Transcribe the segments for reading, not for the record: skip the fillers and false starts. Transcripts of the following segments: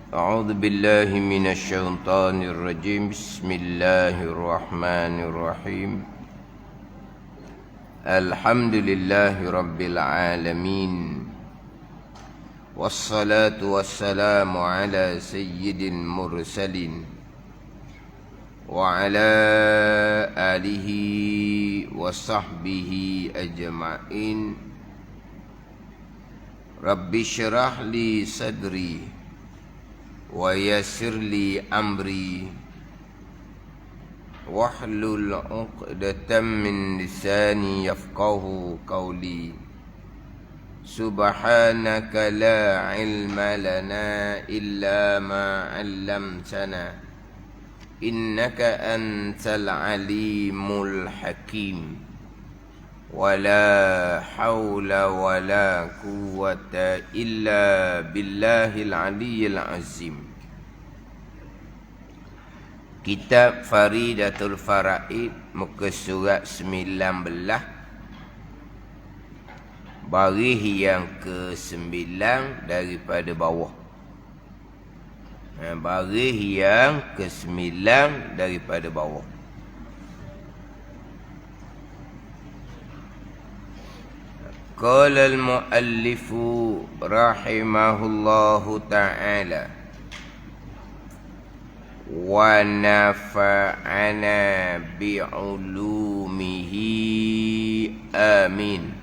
أعوذ بالله من الشيطان الرجيم. بسم الله الرحمن الرحيم. الحمد لله رب العالمين، والصلاة والسلام على سيد المرسلين وعلى آله وصحبه أجمعين. رب اشرح لي صدري ويسر لي أمري واحلل عقدة من لساني يفقه قولي. سبحانك لا علم لنا إلا ما علمتنا إنك أنت العليم الحكيم. ولا حول ولا قوة إلا بالله العلي العظيم. Kitab Faridatul Faraid, muka surat 19, baris yang ke-9 daripada bawah. Baris yang ke-9 daripada bawah. Qala al-muallifu rahimahullahu ta'ala wa nafa'ana bi'ulumihi amin.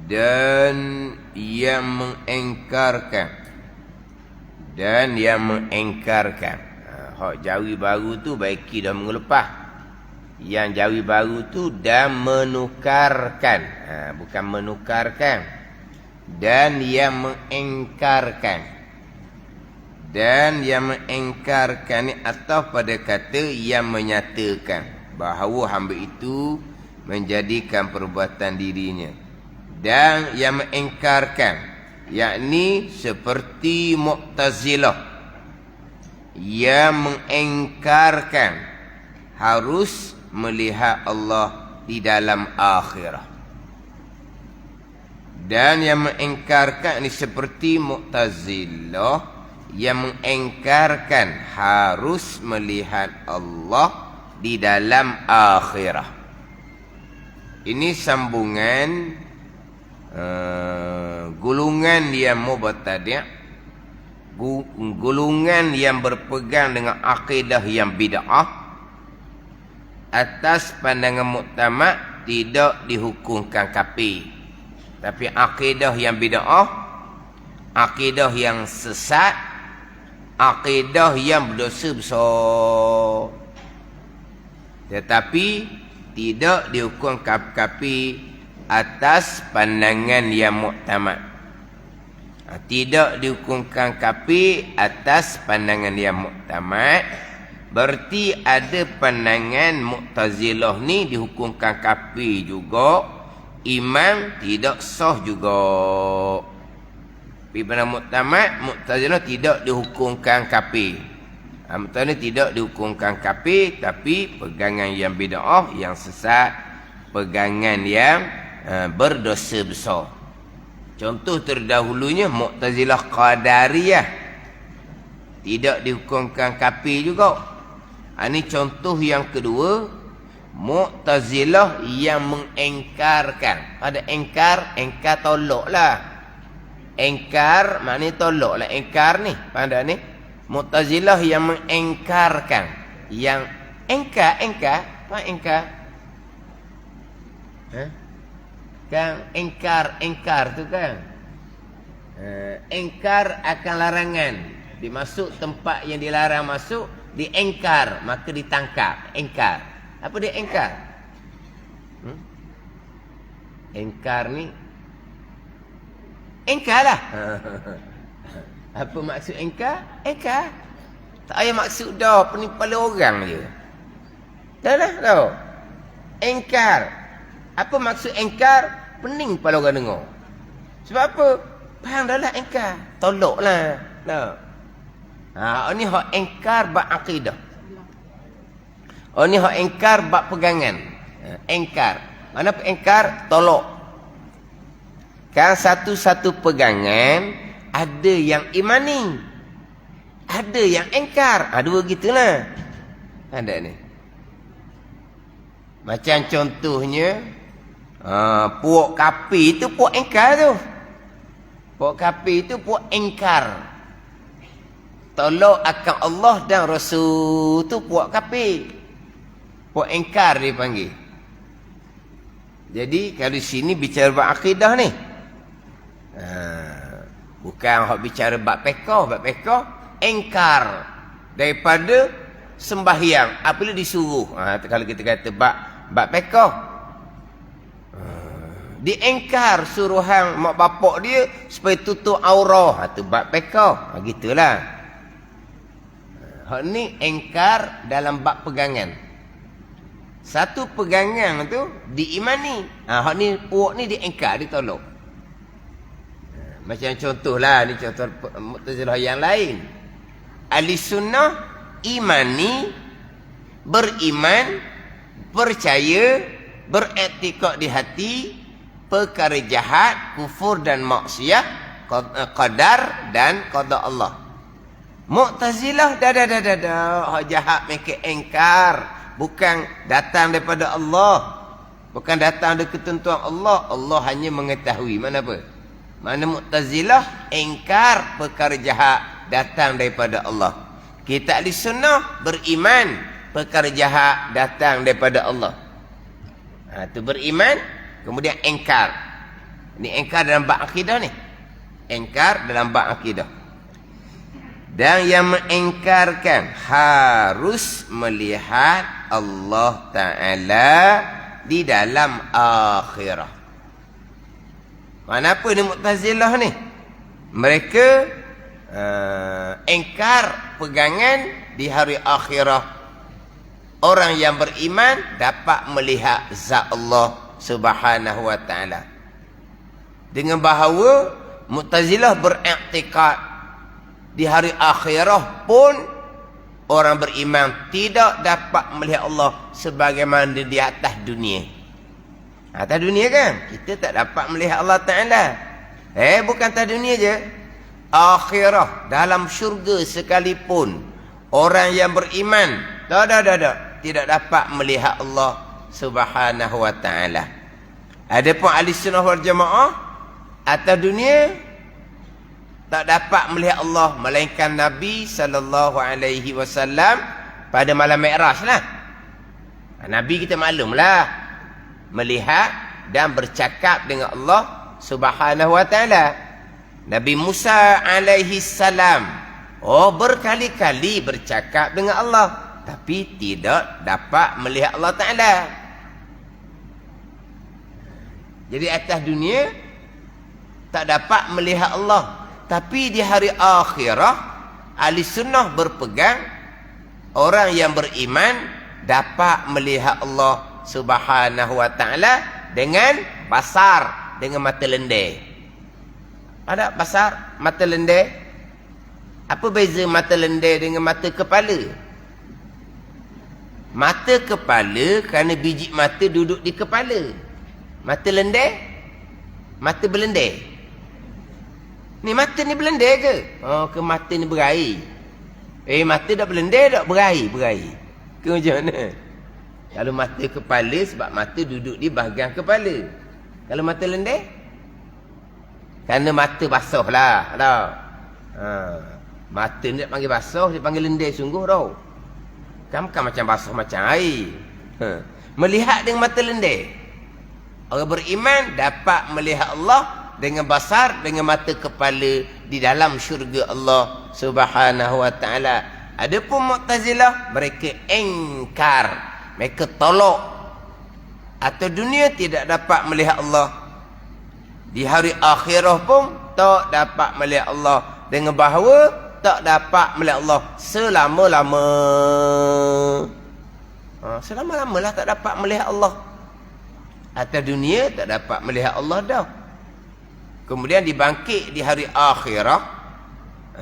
Dan yang mengengkarkan hak jawi baru tu baiki dah minggu lepas. Yang jawi baru tu dan menukarkan, bukan menukarkan. Dan yang mengengkarkan. Dan yang mengengkarkan ni atau pada kata yang menyatakan bahawa hamba itu menjadikan perbuatan dirinya. Dan yang mengengkarkan, yakni seperti Mu'tazilah yang mengengkarkan harus melihat Allah di dalam akhirat. Dan yang mengengkarkan ini seperti Mu'tazilah yang mengengkarkan harus melihat Allah di dalam akhirat. Ini sambungan golongan yang mubtadi', golongan yang berpegang dengan akidah yang bid'ah. Atas pandangan muktamad tidak dihukumkan kafir. Tapi akidah yang bid'ah, akidah yang sesat, akidah yang berdosa besar, tetapi tidak dihukum kafir atas pandangan yang muktamad. Tidak dihukumkan kafir atas pandangan yang muktamad. Berarti ada pandangan Mu'tazilah ni dihukumkan kafir juga, iman tidak sah juga. Tapi pada Mu'tazilah tidak dihukumkan kafir. Mu'tazilah tidak dihukumkan kafir, tapi pegangan yang bid'ah, yang sesat, pegangan yang berdosa besar. Contoh terdahulunya Mu'tazilah Qadariyah tidak dihukumkan kafir juga. Ini contoh yang kedua, Mu'tazilah yang mengengkarkan. Ada engkar tolaklah. Engkar maknanya tolaklah. Engkar ni, pada ni Mu'tazilah yang mengengkarkan. Yang engkar, apa engkar? Kan engkar tu kan. Engkar akan larangan. Dimasuk tempat yang dilarang masuk, diengkar, maka ditangkap. Engkar. Apa dia engkar? Engkar ni engkar lah. Apa maksud engkar? Engkar tak payah maksud dah penipuan orang je. Dah lah tau. Engkar. Apa maksud engkar? Pening kepala orang dengar. Sebab apa? Faham dah lah engkar. Tolak lah. Tau. Ini hak engkar bab akidah. Ini hak engkar bab pegangan. Engkar. Mana engkar? Tolak. Kan satu-satu pegangan ada yang imani, ada yang engkar. Dua gitulah. Ada ni. Macam contohnya puak kafir itu puak engkar tu. Puak kafir itu puak engkar. Tolak akan Allah dan Rasul tu puak kafir. Puak engkar dia panggil. Jadi kalau di sini bicara bab akidah ni. Bukan hak bicara bab fiqh, engkar daripada sembahyang apabila disuruh. Kalau kita kata bab fiqh, diengkar suruhan mak bapak dia supaya tutup aurah. Tu bab fiqh. Gitulah. Hak ni engkar dalam bab pegangan. Satu pegangan tu diimani. Hak ni puak ni diengkar, ditolak. Macam contohlah, ni contoh Mu'tazilah yang lain. Ahli sunnah imani, beriman, percaya, beriktikad di hati, perkara jahat, kufur dan maksiat, qadar dan qada Allah. Mu'tazilah dah. Hak jahat mereka engkar, bukan datang daripada Allah, bukan datang dari ketentuan Allah. Allah hanya mengetahui. Mana apa? Mana Mu'tazilah engkar perkara jahat datang daripada Allah. Kita ahli sunnah beriman perkara jahat datang daripada Allah. Tu beriman kemudian engkar. Ni engkar dalam bab akidah ni. Engkar dalam bab akidah. Dan yang mengengkarkan harus melihat Allah Ta'ala di dalam akhirah. Kenapa ni Mu'tazilah ni? Mereka engkar pegangan di hari akhirah. Orang yang beriman dapat melihat zat Allah Subhanahu wa ta'ala. Dengan bahawa Mu'tazilah beriktikad di hari akhirah pun orang beriman tidak dapat melihat Allah sebagaimana di atas dunia. Atas dunia kan kita tak dapat melihat Allah Ta'ala. Bukan atas dunia je, akhirah dalam syurga sekalipun orang yang beriman tidak dapat melihat Allah Subhanahu wa ta'ala. Adapun ahli sunnah wal jamaah atas dunia tak dapat melihat Allah melainkan Nabi sallallahu alaihi wasallam pada malam Mi'raj lah. Nabi kita maklumlah melihat dan bercakap dengan Allah Subhanahu wa ta'ala. Nabi Musa alaihi salam berkali-kali bercakap dengan Allah tapi tidak dapat melihat Allah Ta'ala. Jadi atas dunia tak dapat melihat Allah, tapi di hari akhirah ahli sunnah berpegang orang yang beriman dapat melihat Allah Subhanahu wa ta'ala dengan basar, dengan mata lendeh. Ada basar, mata lendeh. Apa beza mata lendeh dengan mata kepala? Mata kepala kerana biji mata duduk di kepala. Mata lendeh, mata belendeh. Ni mata ni belendeh ke? Ke mata ni berair? Mata dah belendeh tak berair? Ke macam mana? Kalau mata kepala sebab mata duduk di bahagian kepala. Kalau mata lendeh? Kerana mata basah lah. Mata ni tak panggil basah, dia panggil lendeh sungguh tau. Kan bukan macam basah macam air. Melihat dengan mata lendeh. Orang beriman dapat melihat Allah dengan basar, dengan mata kepala di dalam syurga Allah Subhanahu wa ta'ala. Adapun Mu'tazilah, mereka engkar. Mereka tolak atau dunia tidak dapat melihat Allah. Di hari akhirah pun tak dapat melihat Allah. Dengan bahawa tak dapat melihat Allah selama-lama. Selama-lama lah tak dapat melihat Allah. Atas dunia tak dapat melihat Allah dah. Kemudian dibangkit di hari akhirah.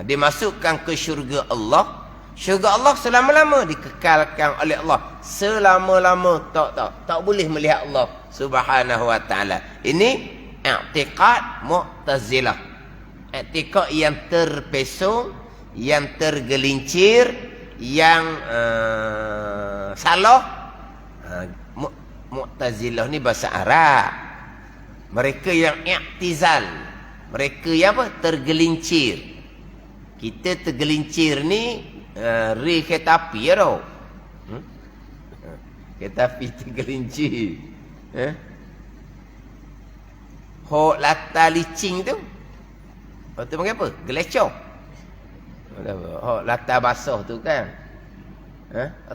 Dimasukkan ke syurga Allah. Syurga Allah selama-lama dikekalkan oleh Allah. Selama-lama tak boleh melihat Allah Subhanahu wa ta'ala. Ini i'tiqad Mu'tazilah. I'tiqad yang terpesong, yang tergelincir, yang salah. Mu'tazilah ni bahasa Arab. Mereka yang i'tizal, mereka yang apa? Tergelincir. Kita tergelincir ni rel kereta api ya tau. Kereta api tergelincir. Hok latar licin tu, tu panggil apa? Gelecor. Hok latar basah tu kan,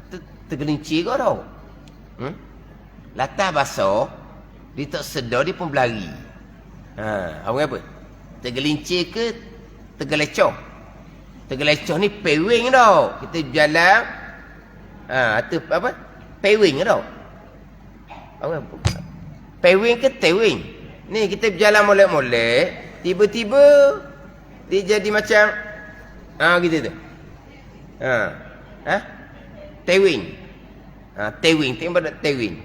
tu tergelincir kau tau. Latar basah, dia tak sedar, dia pun berlari. Apa panggil apa? Tergelincir ke tergelecor? Tergelecor ni pewing tau. Kita jalan, tu apa? Pewing tau. Apa? Pewing ke tewing? Ni kita berjalan molek-molek, tiba-tiba dia jadi macam gitu tu. Tewing. Tewing, tengok pada tewing.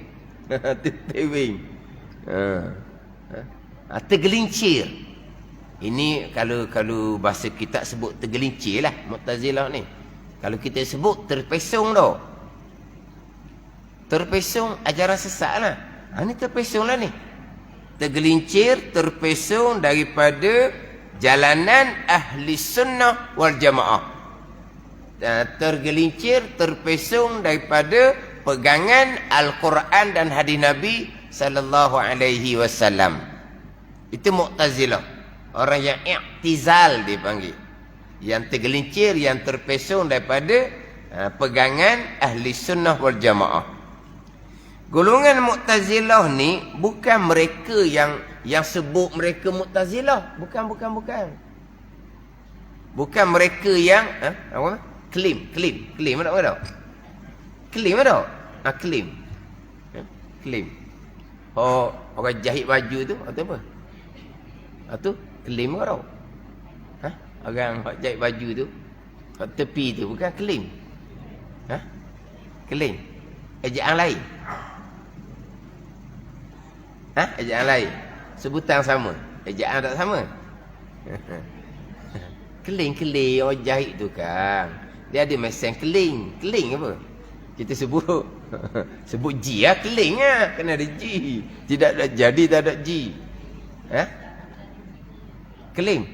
Tewing. Tergelincir. Ini kalau bahasa kita sebut tergelincir lah Mu'tazilah ni. Kalau kita sebut terpesong tau. Terpesong ajaran sesat lah. Ni terpesong lah ni. Tergelincir, terpesong daripada jalanan ahli sunnah wal jamaah. Tergelincir, terpesong daripada pegangan Al-Quran dan hadis Nabi sallallahu alaihi wasallam. Itu Mu'tazilah. Orang yang i'tizal dipanggil. Yang tergelincir, yang terpesong daripada pegangan ahli sunnah wal jamaah. Golongan Mu'tazilah ni bukan mereka yang sebut mereka Mu'tazilah. Bukan. Bukan mereka yang apa? Klaim ada apa tau? Klaim ada? Klaim. Klaim. Oh, orang jahit baju tu atau apa? Tu klaim ke tau? Orang jahit baju tu kat tepi tu bukan klaim. Klaim. Ejaan lain. Ejaan lain. Sebutan sama. Ejaan tak sama. Keling orang jahit tu kan. Dia ada mesin keling. Keling apa? Kita sebut sebut G lah. Keling lah. Kena ada G. Tidak ada jadi tak ada G. Keling.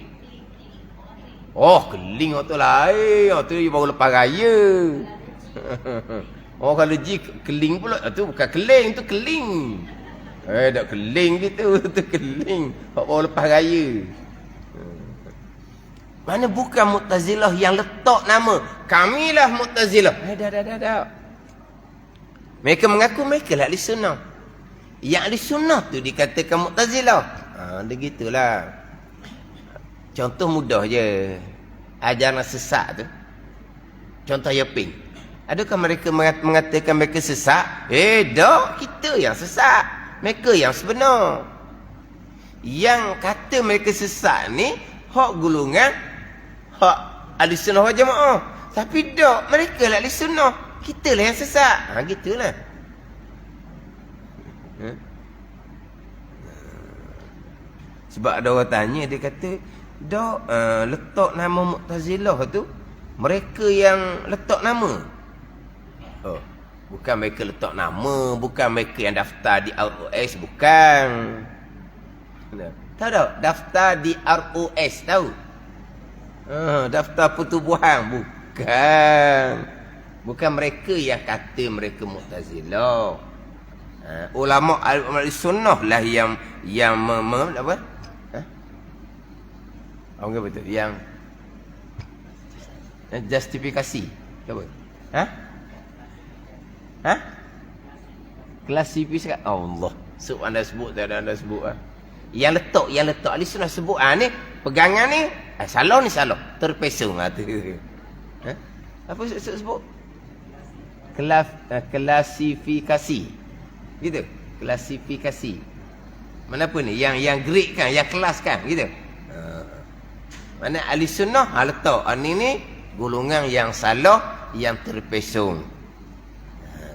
Oh, keling tu lain. Tu baru lepas raya. Oh, kalau G keling pula. Tu bukan keling, tu keling. Tak keling gitu. Tu keling. Baru lepas raya. Mana bukan Mu'tazilah yang letak nama. Kamilah Mu'tazilah. Dah. Mereka mengaku mereka lah ahli sunnah. Yang ahli sunnah tu dikatakan Mu'tazilah. Dia gitulah. Contoh mudah je. Ajaran sesat tu. Contoh Yaping. Adakah mereka mengatakan mereka sesat? Tak. Kita yang sesat. Mereka yang sebenar. Yang kata mereka sesat ni hak golongan hak ahli sunnah wal jamaah. Tapi tak, mereka lah ahli sunnah. Kita lah yang sesat. Gitulah. Sebab ada orang tanya, dia kata, tak, letak nama Mu'tazilah tu, mereka yang letak nama. Bukan mereka letak nama, bukan mereka yang daftar di ROS, bukan. Tahu tak? Daftar di ROS, tahu? Daftar pertubuhan, bukan. Bukan mereka yang kata mereka Mu'tazilah. Ulama al-sunnah lah yang apa? Apa betul? Yang justifikasi. Apa? Klasifikasi. Allah. Anda sebut tak ada anda sebut Yang letak ahli sunnah sebut ni pegangan ni salah ni salah. Terpesong tu. Apa sebut? Klasifikasi. Gitu. Klasifikasi. Mana apa ni? Yang grade kan, yang kelas kan, gitu. Mana ahli sunnah letak ni golongan yang salah, yang terpesong.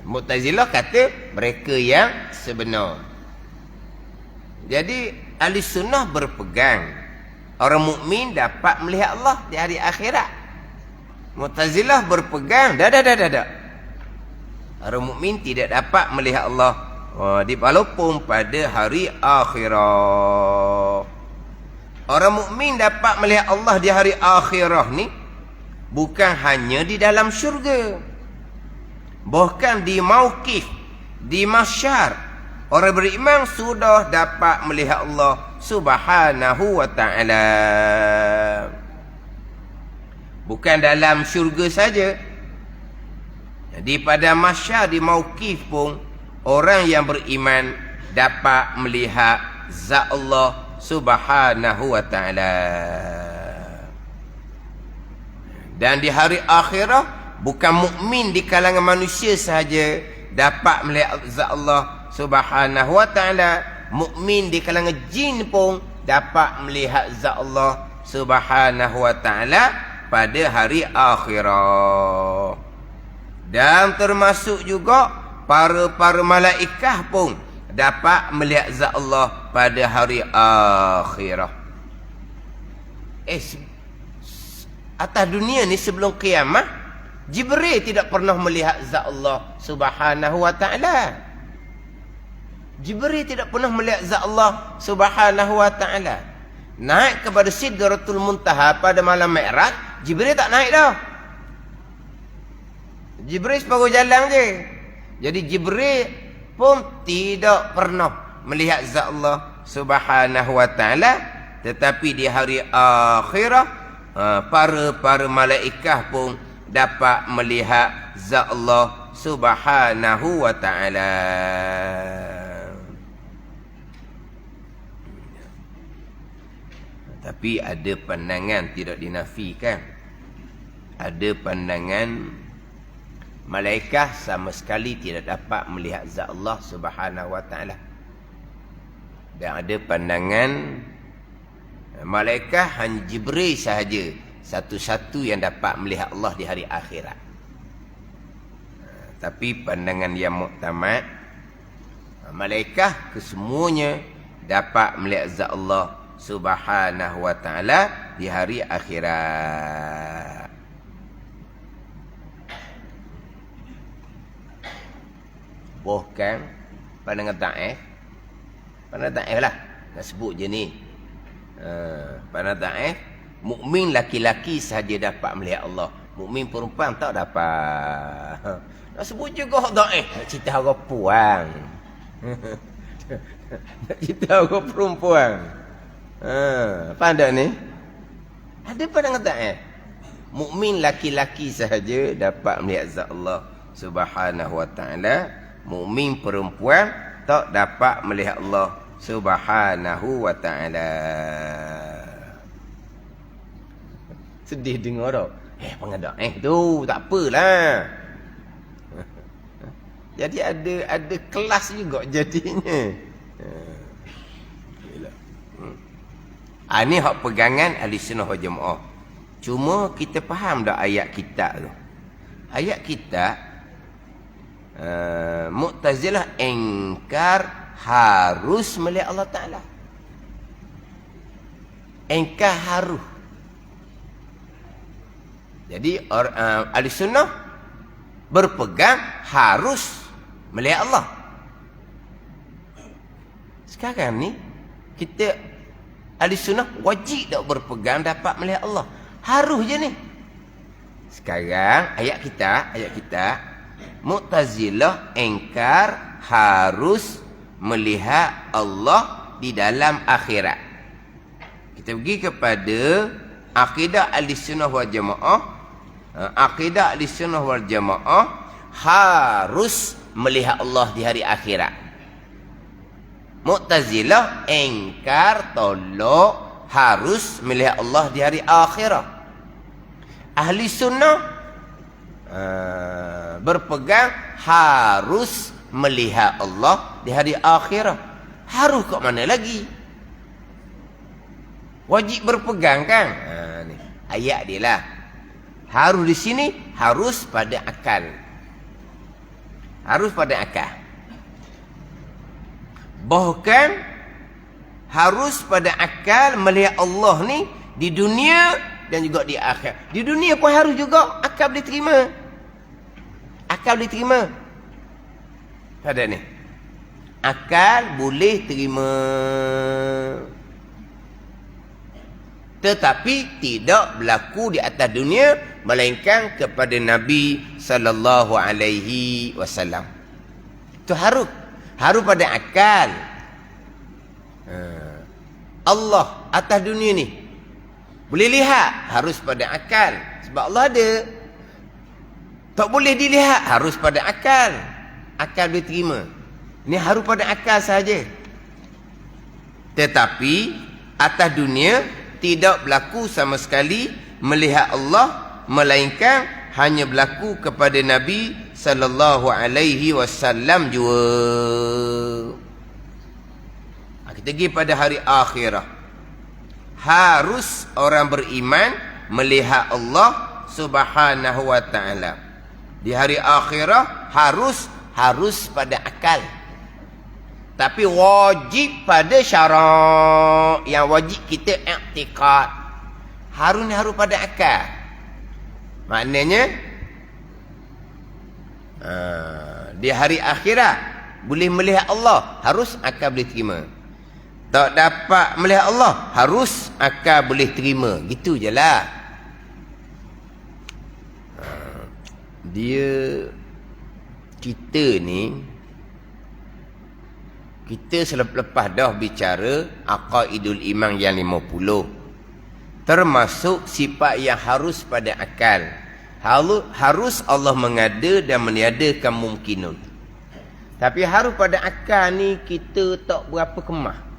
Mu'tazilah kata mereka yang sebenar. Jadi Ahli sunnah berpegang orang mukmin dapat melihat Allah di hari akhirat. Mu'tazilah berpegang dah. Orang mukmin tidak dapat melihat Allah walaupun pada hari akhirat. Orang mukmin dapat melihat Allah di hari akhirat ni bukan hanya di dalam syurga, bahkan di mauqif, di mahsyar. Orang beriman sudah dapat melihat Allah Subhanahu wa ta'ala. Bukan dalam syurga saja. Jadi pada mahsyar, di mauqif pun orang yang beriman dapat melihat zat Allah Subhanahu wa ta'ala. Dan di hari akhirat bukan mukmin di kalangan manusia sahaja dapat melihat zat Allah Subhanahu wa ta'ala. Mukmin di kalangan jin pun dapat melihat zat Allah Subhanahu wa ta'ala pada hari akhirat. Dan termasuk juga para malaikat pun dapat melihat zat Allah pada hari akhirat. Atas dunia ni sebelum kiamat, Jibril tidak pernah melihat zat Allah Subhanahu wa ta'ala. Jibril tidak pernah melihat zat Allah Subhanahu wa ta'ala. Naik kepada Sidratul Muntaha pada malam Mi'raj, Jibril tak naik dah. Jibril separuh jalan je. Jadi Jibril pun tidak pernah melihat zat Allah Subhanahu wa ta'ala. Tetapi di hari akhirat, para malaikat pun dapat melihat zat Allah Subhanahu wa ta'ala. Tapi ada pandangan tidak dinafikan. Ada pandangan malaikat sama sekali tidak dapat melihat zat Allah Subhanahu wa ta'ala. Dan ada pandangan malaikat hanya Jibril sahaja satu-satu yang dapat melihat Allah di hari akhirat. Tapi pandangan yang muktamad, malaikat kesemuanya dapat melihat zat Allah Subhanahu wa ta'ala di hari akhirat. Bahkan pandangan ta'if lah nak sebut je ni. Pandangan ta'if, mukmin laki-laki sahaja dapat melihat Allah, mukmin perempuan tak dapat. Nak sebut juga ta'if, nak cerita orang puang. Nak cerita orang perempuan. Apa anda ni? Ada pandangan ta'if, mukmin laki-laki sahaja dapat melihat zat Allah Subhanahu wa ta'ala, mukmin perempuan tak dapat melihat Allah Subhanahu wa ta'ala. Sedih dengar tak? Pandangan tu tak apalah. Jadi ada kelas juga jadinya. Ini hak pegangan ahli sunnah wal jamaah. Cuma kita faham dah ayat kita tu. Ayat kita Mu'tazilah engkar harus melihat Allah Ta'ala. Engkar harus. Jadi ahli sunnah berpegang harus melihat Allah. Sekarang ni kita ahli sunnah wajib tak berpegang dapat melihat Allah. Harus je ni. Sekarang ayat kita Mu'tazilah engkar harus melihat Allah di dalam akhirat. Kita pergi kepada akidah ahli sunnah wal jamaah. Akidah ahli sunnah wal jamaah harus melihat Allah di hari akhirat. Mu'tazilah engkar tolak harus melihat Allah di hari akhirat. Ahli sunnah berpegang harus melihat Allah di hari akhirat. Harus kat mana lagi? Wajib berpegang kan? Ni ayat dia lah. Harus di sini harus pada akal. Harus pada akal. Bahkan harus pada akal melihat Allah ni di dunia dan juga di akhirat. Di dunia pun harus juga akal boleh terima. Akal boleh terima. Ada ni. Akal boleh terima. Tetapi tidak berlaku di atas dunia melainkan kepada Nabi sallallahu alaihi wasallam. Itu harus pada akal. Allah atas dunia ni boleh lihat, harus pada akal. Sebab Allah ada. Tak boleh dilihat, harus pada akal. Akal boleh terima. Ini harus pada akal saja. Tetapi atas dunia tidak berlaku sama sekali melihat Allah, melainkan hanya berlaku kepada Nabi sallallahu alaihi wasallam jua. Kita pergi pada hari akhirah. Harus orang beriman melihat Allah Subhanahu wa taala. Di hari akhirah harus pada akal. Tapi wajib pada syarak. Yang wajib kita i'tiqad. Harus pada akal. Maknanya di hari akhirat boleh melihat Allah, harus akal boleh terima. Tak dapat melihat Allah, harus akal boleh terima. Gitu je lah. Kita ni, kita selepas dah bicara aqaidul iman yang 50. Termasuk sifat yang harus pada akal. Harus Allah mengada dan meniadakan mungkinun. Tapi harus pada akal ni kita tak berapa kemah.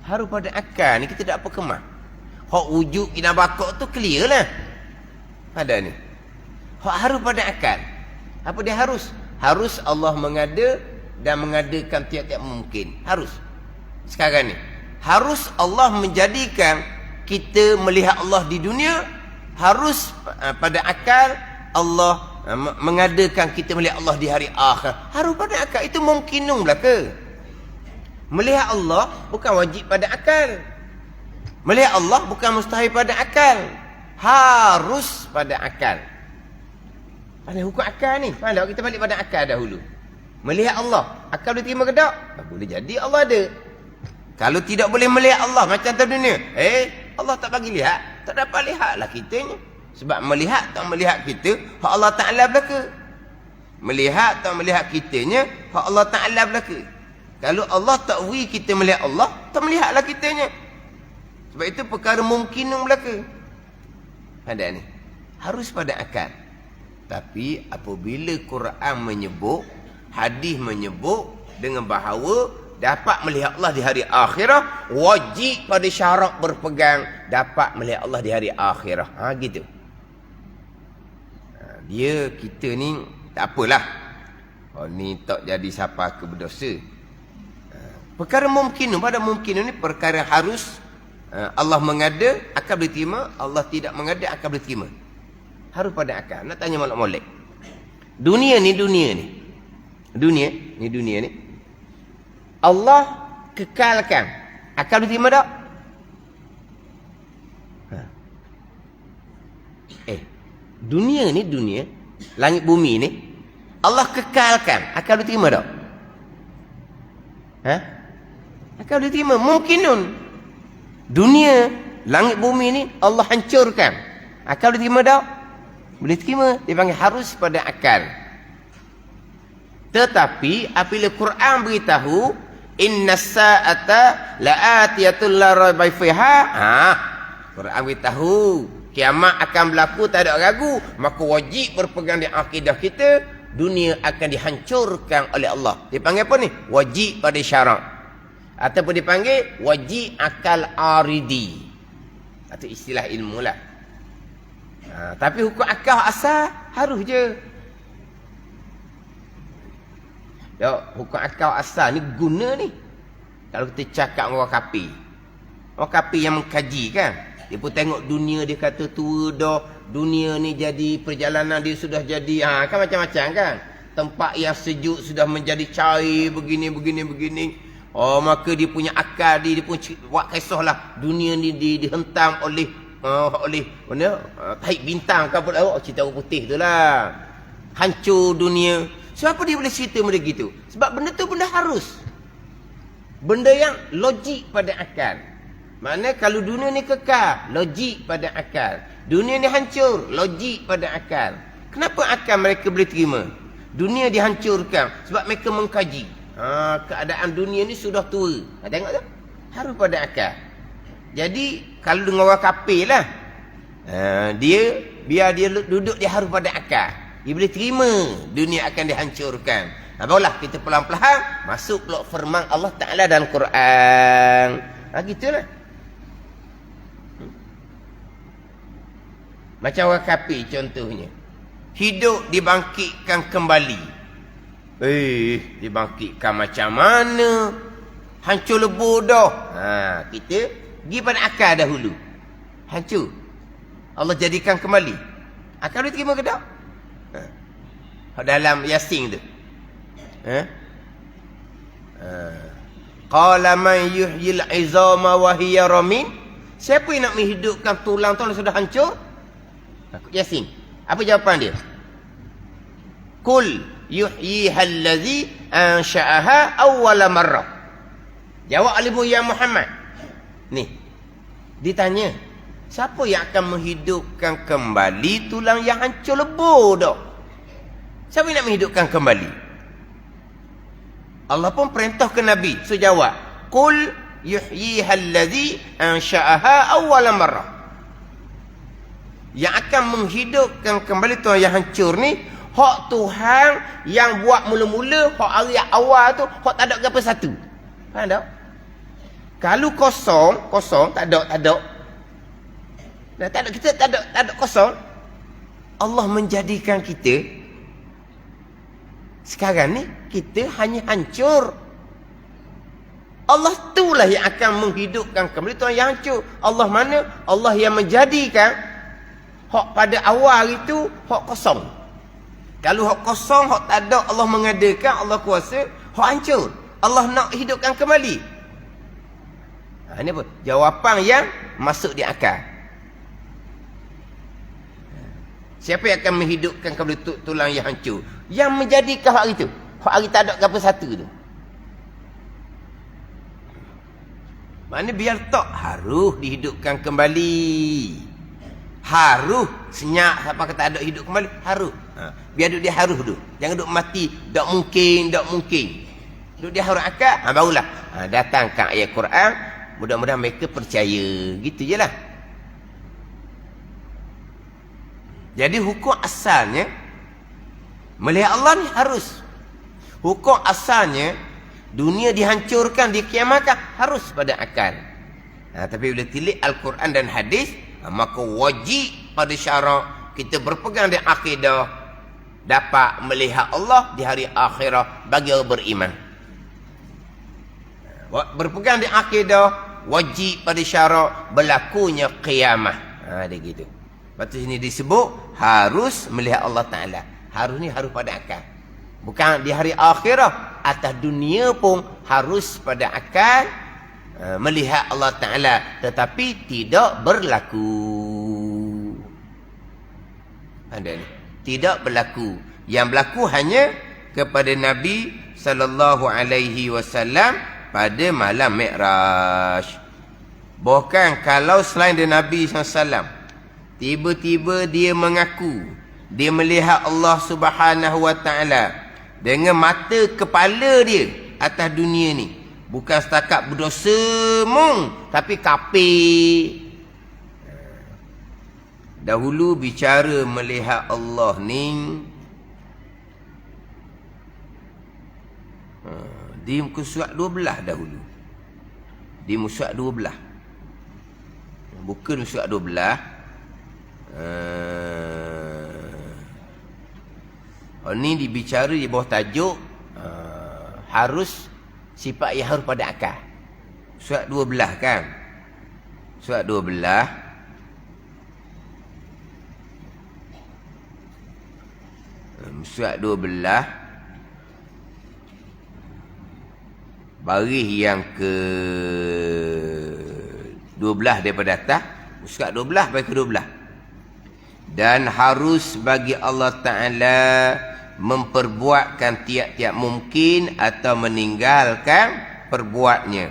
Harus pada akal ni kita tak apa kemah. Hak wujud ina bakok tu clear lah. Ada ni. Hak harus pada akal. Apa dia harus? Harus Allah mengada dan mengadakan tiap-tiap mungkin. Harus. Sekarang ni. Harus Allah menjadikan kita melihat Allah di dunia. Harus pada akal Allah mengadakan kita melihat Allah di hari akhir. Harus pada akal. Itu mungkinun belaka. Melihat Allah bukan wajib pada akal. Melihat Allah bukan mustahil pada akal. Harus pada akal. Pada hukum akal ni. Pandai kita balik pada akal dahulu. Melihat Allah. Akal boleh terima ke tak? Boleh jadi Allah ada. Kalau tidak boleh melihat Allah macam tu dunia. Allah tak bagi lihat. Tak dapat lihatlah kitanya. Sebab melihat tak melihat kita, hak Allah Ta'ala belaka. Melihat tak melihat kitanya, hak Allah Ta'ala belaka. Kalau Allah tak beri kita melihat Allah, tak melihatlah kitanya. Sebab itu perkara mungkinun belaka. Ada ni. Harus pada akal. Tapi apabila Quran menyebut, hadis menyebut dengan bahawa dapat melihat Allah di hari akhirah, wajib pada syarat berpegang dapat melihat Allah di hari akhirah. Gitu. Dia kita ni tak apalah. Ni tak jadi siapa ke berdosa. Perkara mungkin, pada mungkin ni perkara harus. Allah mengada, akal boleh terima. Allah tidak mengada, akal boleh terima. Harus pada akal. Nak tanya molek-molek. Dunia ni. Dunia ni. Allah kekalkan. Akal boleh terima tak? Dunia. Langit bumi ni. Allah kekalkan. Akal boleh terima tak? Akal boleh terima. Mungkinun. Dunia, langit bumi ni Allah hancurkan. Akal boleh terima tak? Boleh terima. Dia panggil harus pada akal. Tetapi apabila Quran beritahu innas sa'ata la'atiyatul la raiba fiha, Quran beritahu kiamat akan berlaku, tak ada ragu, maka wajib berpegang di akidah kita, dunia akan dihancurkan oleh Allah. Dipanggil apa ni? Wajib pada syarak. Ataupun dipanggil wajib akal aridi. Atau istilah ilmu lah. Tapi hukum akal asal harus je. Hukum akal asal ni guna ni. Kalau kita cakap dengan orang kapi. Orang kapi yang mengkaji kan. Dia pun tengok dunia, dia kata tua dah. Dunia ni jadi, perjalanan dia sudah jadi. Kan macam-macam kan. Tempat yang sejuk sudah menjadi cair, begini. Oh, maka dia punya akal, dia pun buat kisahlah dunia ni dihentam oleh mana? Tahi bintang ke apa? Oh, cerita orang putih tu lah. Hancur dunia. Siapa dia boleh cerita benda gitu? Sebab benda tu benda harus. Benda yang logik pada akal. Maknanya kalau dunia ni kekal, logik pada akal. Dunia ni hancur, logik pada akal. Kenapa akal mereka boleh terima? Dunia dihancurkan sebab mereka mengkaji. Keadaan dunia ni sudah tua. Tengok tu. Harus pada akal. Jadi kalau dengan orang kafir lah, biar dia duduk, dia harus pada akal. Dia boleh terima dunia akan dihancurkan. Barulah kita pelan-pelan masuk pula firman Allah Ta'ala dalam Quran. Gitulah. Macam orang kafir contohnya. Hidup dibangkitkan kembali. Dibangkitkan macam mana? Hancur lebur dah. Kita pergi pada akal dahulu. Hancur. Allah jadikan kembali. Akal boleh terima ke tak? Dalam Yasin tu. Qala man yuhyil 'izama wa hiya ramin. Siapa yang nak menghidupkan tulang-tulang sudah hancur? Yasin. Apa jawapan dia? Qul yuhyiha allazi ansha'aha awwala marrah. Jawab alimu ya Muhammad. Ni. Ditanya, siapa yang akan menghidupkan kembali tulang yang hancur lebur dah? Siapa yang nak menghidupkan kembali? Allah pun perintah ke Nabi. So jawab, qul yuhyiha allazi ansha'aha awwala marrah. Yang akan menghidupkan kembali tulang yang hancur ni, hak Tuhan yang buat mula-mula, hak hari awal tu, hak tak ada apa satu. Faham tak? Kalau kosong, tak ada. Kita tak ada kosong. Allah menjadikan kita sekarang ni kita hanya hancur. Allah itulah yang akan menghidupkan kembali tuan yang hancur. Allah mana? Allah yang menjadikan hak pada awal itu hak kosong. Kalau hak kosong, hak tak ada, Allah mengadakan, Allah kuasa, hak hancur. Allah nak hidupkan kembali. Ini apa? Jawapan yang masuk di akal. Siapa yang akan menghidupkan kembali tulang yang hancur? Yang menjadikan hak itu. Hak hari tak ada apa satu tu. Maknanya biar tak harus dihidupkan kembali. Harus senyap sampai tak ada hidup kembali. Harus. Biar duduk dia harus dulu. Jangan duduk mati. Tak mungkin. Duduk dia harus akal. Barulah. Datangkan ayat Quran. Mudah-mudahan mereka percaya. Gitu je lah. Jadi hukum asalnya, melihat Allah ni harus. Hukum asalnya, dunia dihancurkan, dikiamatkan, harus pada akal. Tapi bila tilik Al-Quran dan hadis, maka wajib pada syarak kita berpegang di akidah, dapat melihat Allah di hari akhirat bagi orang beriman. Berpegang di akidah, wajib pada syarak berlakunya qiyamah. Dia gitu. Lepas tu sini disebut harus melihat Allah Ta'ala. Harus ni harus pada akal. Bukan di hari akhirat. Atas dunia pun harus pada akal melihat Allah Ta'ala. Tetapi tidak berlaku. Ada ni. Tidak berlaku. Yang berlaku hanya kepada Nabi SAW pada malam Mi'raj. Bahkan kalau selain dari Nabi SAW, tiba-tiba dia mengaku dia melihat Allah Subhanahu wa Ta'ala dengan mata kepala dia atas dunia ni, bukan setakat berdosa mung, tapi kafir. Dahulu bicara melihat Allah ni di muka surat 12 dahulu. Di muka surat 12. Bukan surat 12. Ini dibicara di bawah tajuk harus sifat yang harus pada akal. Surat 12 kan? Surat 12. Surat 12 baris yang ke 12 daripada atas, muskat 12 bagi ke 12. Dan harus bagi Allah Ta'ala memperbuatkan tiap-tiap mungkin atau meninggalkan perbuatnya.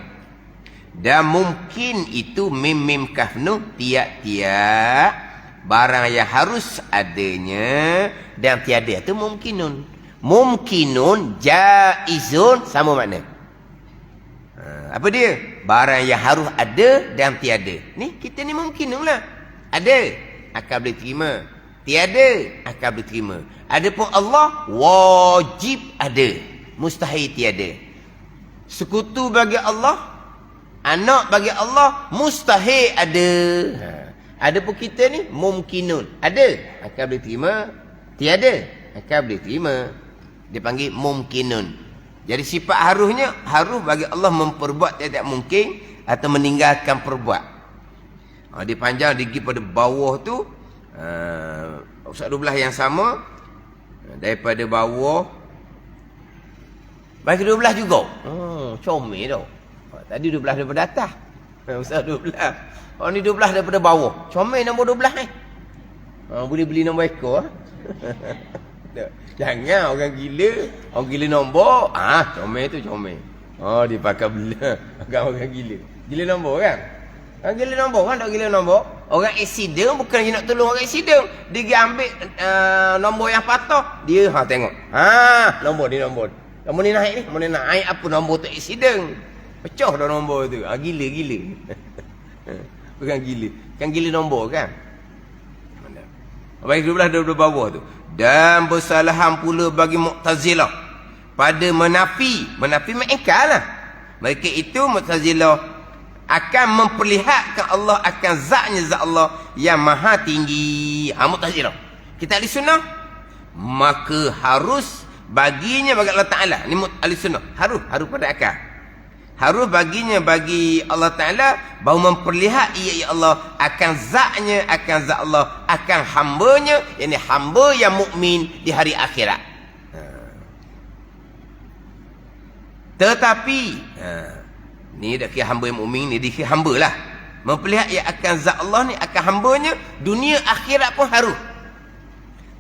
Dan mungkin itu mim kaf nun, tiap-tiap barang yang harus adanya dan tiada itu mumkinun. Mumkinun, jaizun sama makna. Apa dia? Barang yang harus ada dan tiada. Ni kita ni mumkinun lah. Ada, akan boleh terima. Tiada, akan boleh terima. Adapun Allah, wajib ada. Mustahil tiada. Sekutu bagi Allah, anak bagi Allah, mustahil ada. Adapun kita ni, mumkinun. Ada, akan boleh terima. Tiada, akan boleh terima. Dia panggil mumkinun. Jadi sifat harusnya, harus bagi Allah memperbuat tiap-tiap mungkin atau meninggalkan perbuat. Dia panjang, dia pergi pada bawah tu. Usat 12 yang sama. Daripada bawah. Bagi 12 juga. Comel tau. Tadi 12 daripada atas. Usat 12. Ni 12 daripada bawah. Comel nombor 12 ni. Boleh beli nombor ekor. Jangan orang gila. Orang gila nombor. Comel tu comel. Dia pakai bela. Orang gila. Gila nombor kan? Orang gila nombor kan? Tak gila nombor. Orang accident bukan dia nak tolong orang accident. Dia pergi ambil nombor yang patah. Dia tengok. Nombor ni nombor. Nombor ni naik ni. Nombor ni naik apa nombor tu accident. Pecah dah nombor tu. Gila-gila. Bukan gila. Kan gila nombor kan? Baik 12 daripada bawah tu. Dan bersalahan pula bagi Mu'tazilah pada menafi mengingkar lah. Mereka itu Mu'tazilah akan memperlihatkan Allah akan zatnya zat Allah yang maha tinggi. Mu'tazilah. Kita ahli sunnah, maka harus baginya bagi Allah Ta'ala. Ni ahli sunnah. Harus pada akal. Harus baginya bagi Allah Ta'ala bahawa memperlihat ia Allah akan zatnya, akan zat Allah, akan hambanya, yakni hamba yang mukmin di hari akhirat. Tetapi ni dah kira hamba yang mukmin ni, dia hamba lah. Memperlihat ia akan zat Allah ni, akan hambanya, dunia akhirat pun harus.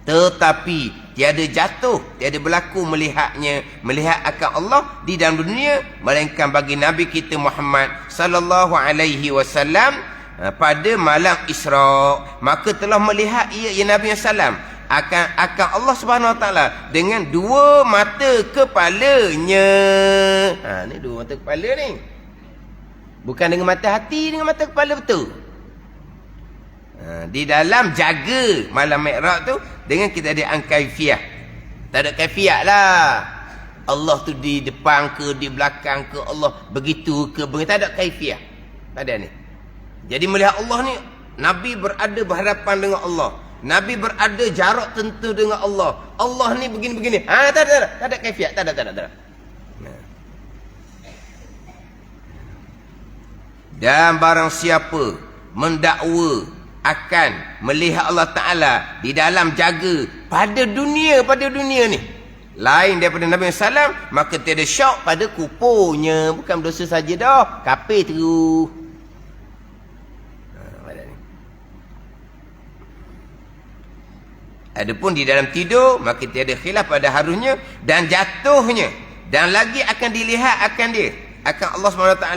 Tetapi tiada jatuh, tiada berlaku melihat akan Allah di dalam dunia, melainkan bagi Nabi kita Muhammad sallallahu alaihi wasallam pada malam Isra, maka telah melihat ia Nabi sallam akan Allah Subhanahu wa taala dengan dua mata kepalanya. Ni dua mata kepala ni. Bukan dengan mata hati, dengan mata kepala betul. Di dalam jaga malam Mi'raj tu dengan kita ada angkaifiyah. Tak ada kaifiat lah. Allah tu di depan ke, di belakang ke, Allah begitu ke, begitu. Tak ada kaifiah. Tak ada ni. Jadi melihat Allah ni, Nabi berada berhadapan dengan Allah. Nabi berada jarak tentu dengan Allah. Allah ni begini-begini. Tak ada kaifiat. Tak ada. Dan barang siapa mendakwa akan melihat Allah Ta'ala di dalam jaga pada dunia ni lain daripada Nabi SAW, maka tiada syak pada kupunya. Bukan berdosa saja dah, kafir terus. Adapun di dalam tidur, maka tiada khilaf pada harusnya dan jatuhnya, dan lagi akan dilihat akan Allah SWT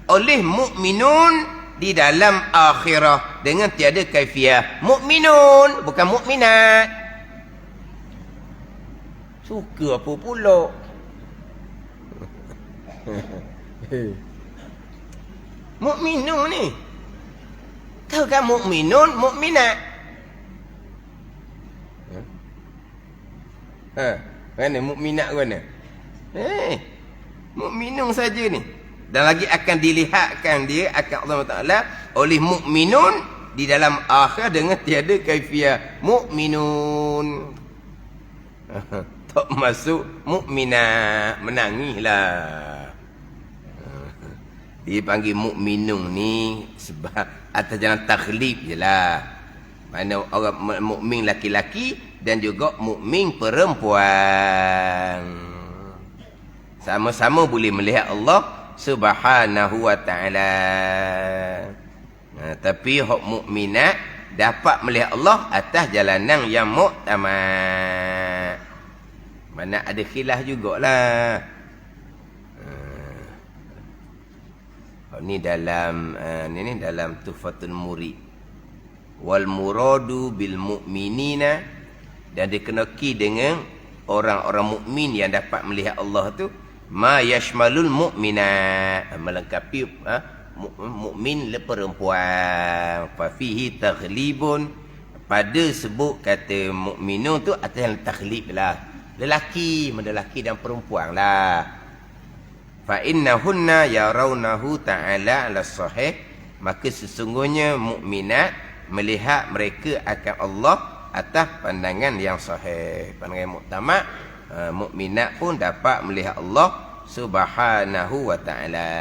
oleh mukminun di dalam akhirah dengan tiada kaifiah. Mukminun, bukan mukminat. Suka apa pula? Mukminun ni. Tahu kan mukminun, mukminat. Mana mukminat mana? Mukminun saja ni. Dan lagi akan dilihatkan dia akan Allah Ta'ala oleh mukminun di dalam akhir dengan tiada kaifiah. Mukminun. Tak masuk mukminat. Menangislah. Dia panggil mukminun ni sebab atas jalan takhlif je lah. Mana orang mukmin laki-laki dan juga mukmin perempuan. Sama-sama boleh melihat Allah Subhanahu wa ta'ala. Tapi hak mukminat dapat melihat Allah atas jalanan yang muktamad. Mana ada khilaf jugalah. Ni dalam ni dalam Tuhfatul Murid. Wal muradu bil mu'minina, dan dikenaki dengan orang-orang mukmin yang dapat melihat Allah tu ma yashmalul mu'minat, melengkapi mukmin perempuan. Fa fihi taghlibun, pada sebut kata mukminun tu atas taghlib lah, lelaki dan perempuan lah. Fa innahunna yarawnahu ta'ala ala sahih, maka sesungguhnya mukminat melihat mereka akan Allah atas pandangan yang sahih, pandangan muktamad. Mukminat pun dapat melihat Allah Subhanahu wa ta'ala.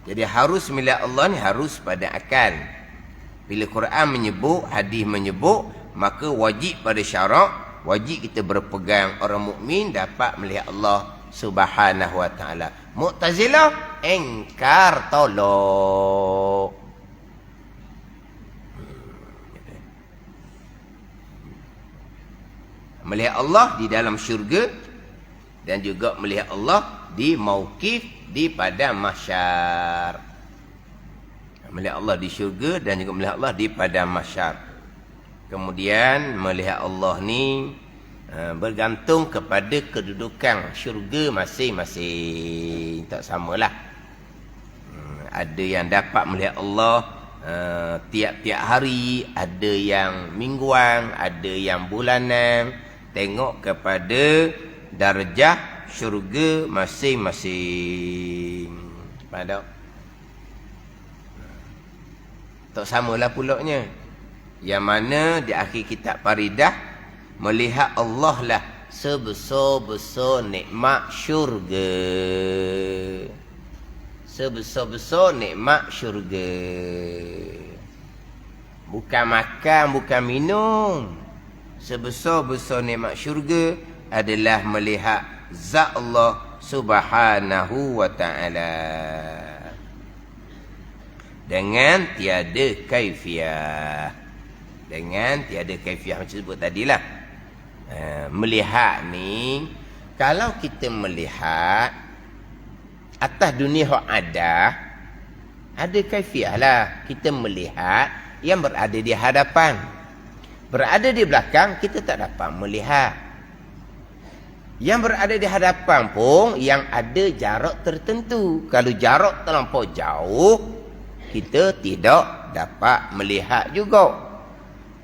Jadi harus melihat Allah ni harus pada akal. Bila Quran menyebut, hadis menyebut, maka wajib pada syarak, wajib kita berpegang orang mukmin dapat melihat Allah Subhanahu wa ta'ala. Mu'tazilah engkar tolak. Melihat Allah di dalam syurga dan juga melihat Allah di mauqif di padang mahsyar. Melihat Allah di syurga dan juga melihat Allah di padang mahsyar. Kemudian melihat Allah ni bergantung kepada kedudukan syurga masing-masing. Tak samalah. Ada yang dapat melihat Allah tiap-tiap hari, ada yang mingguan, ada yang bulanan. Tengok kepada darjah syurga masing-masing. Faham tak? Tak samalah pulaknya. Yang mana di akhir kitab Faridah, melihat Allah lah sebesar-besar nikmat syurga. Sebesar-besar nikmat syurga. Bukan makan, bukan minum. Sebesar-besar nikmat syurga adalah melihat zat Allah Subhanahu wa ta'ala dengan tiada kaifiah. Dengan tiada kaifiah macam sebut tadilah. Melihat ni, kalau kita melihat atas dunia yang ada kaifiah lah. Kita melihat yang berada di hadapan. Berada di belakang, kita tak dapat melihat. Yang berada di hadapan pun, yang ada jarak tertentu. Kalau jarak terlampau jauh, kita tidak dapat melihat juga.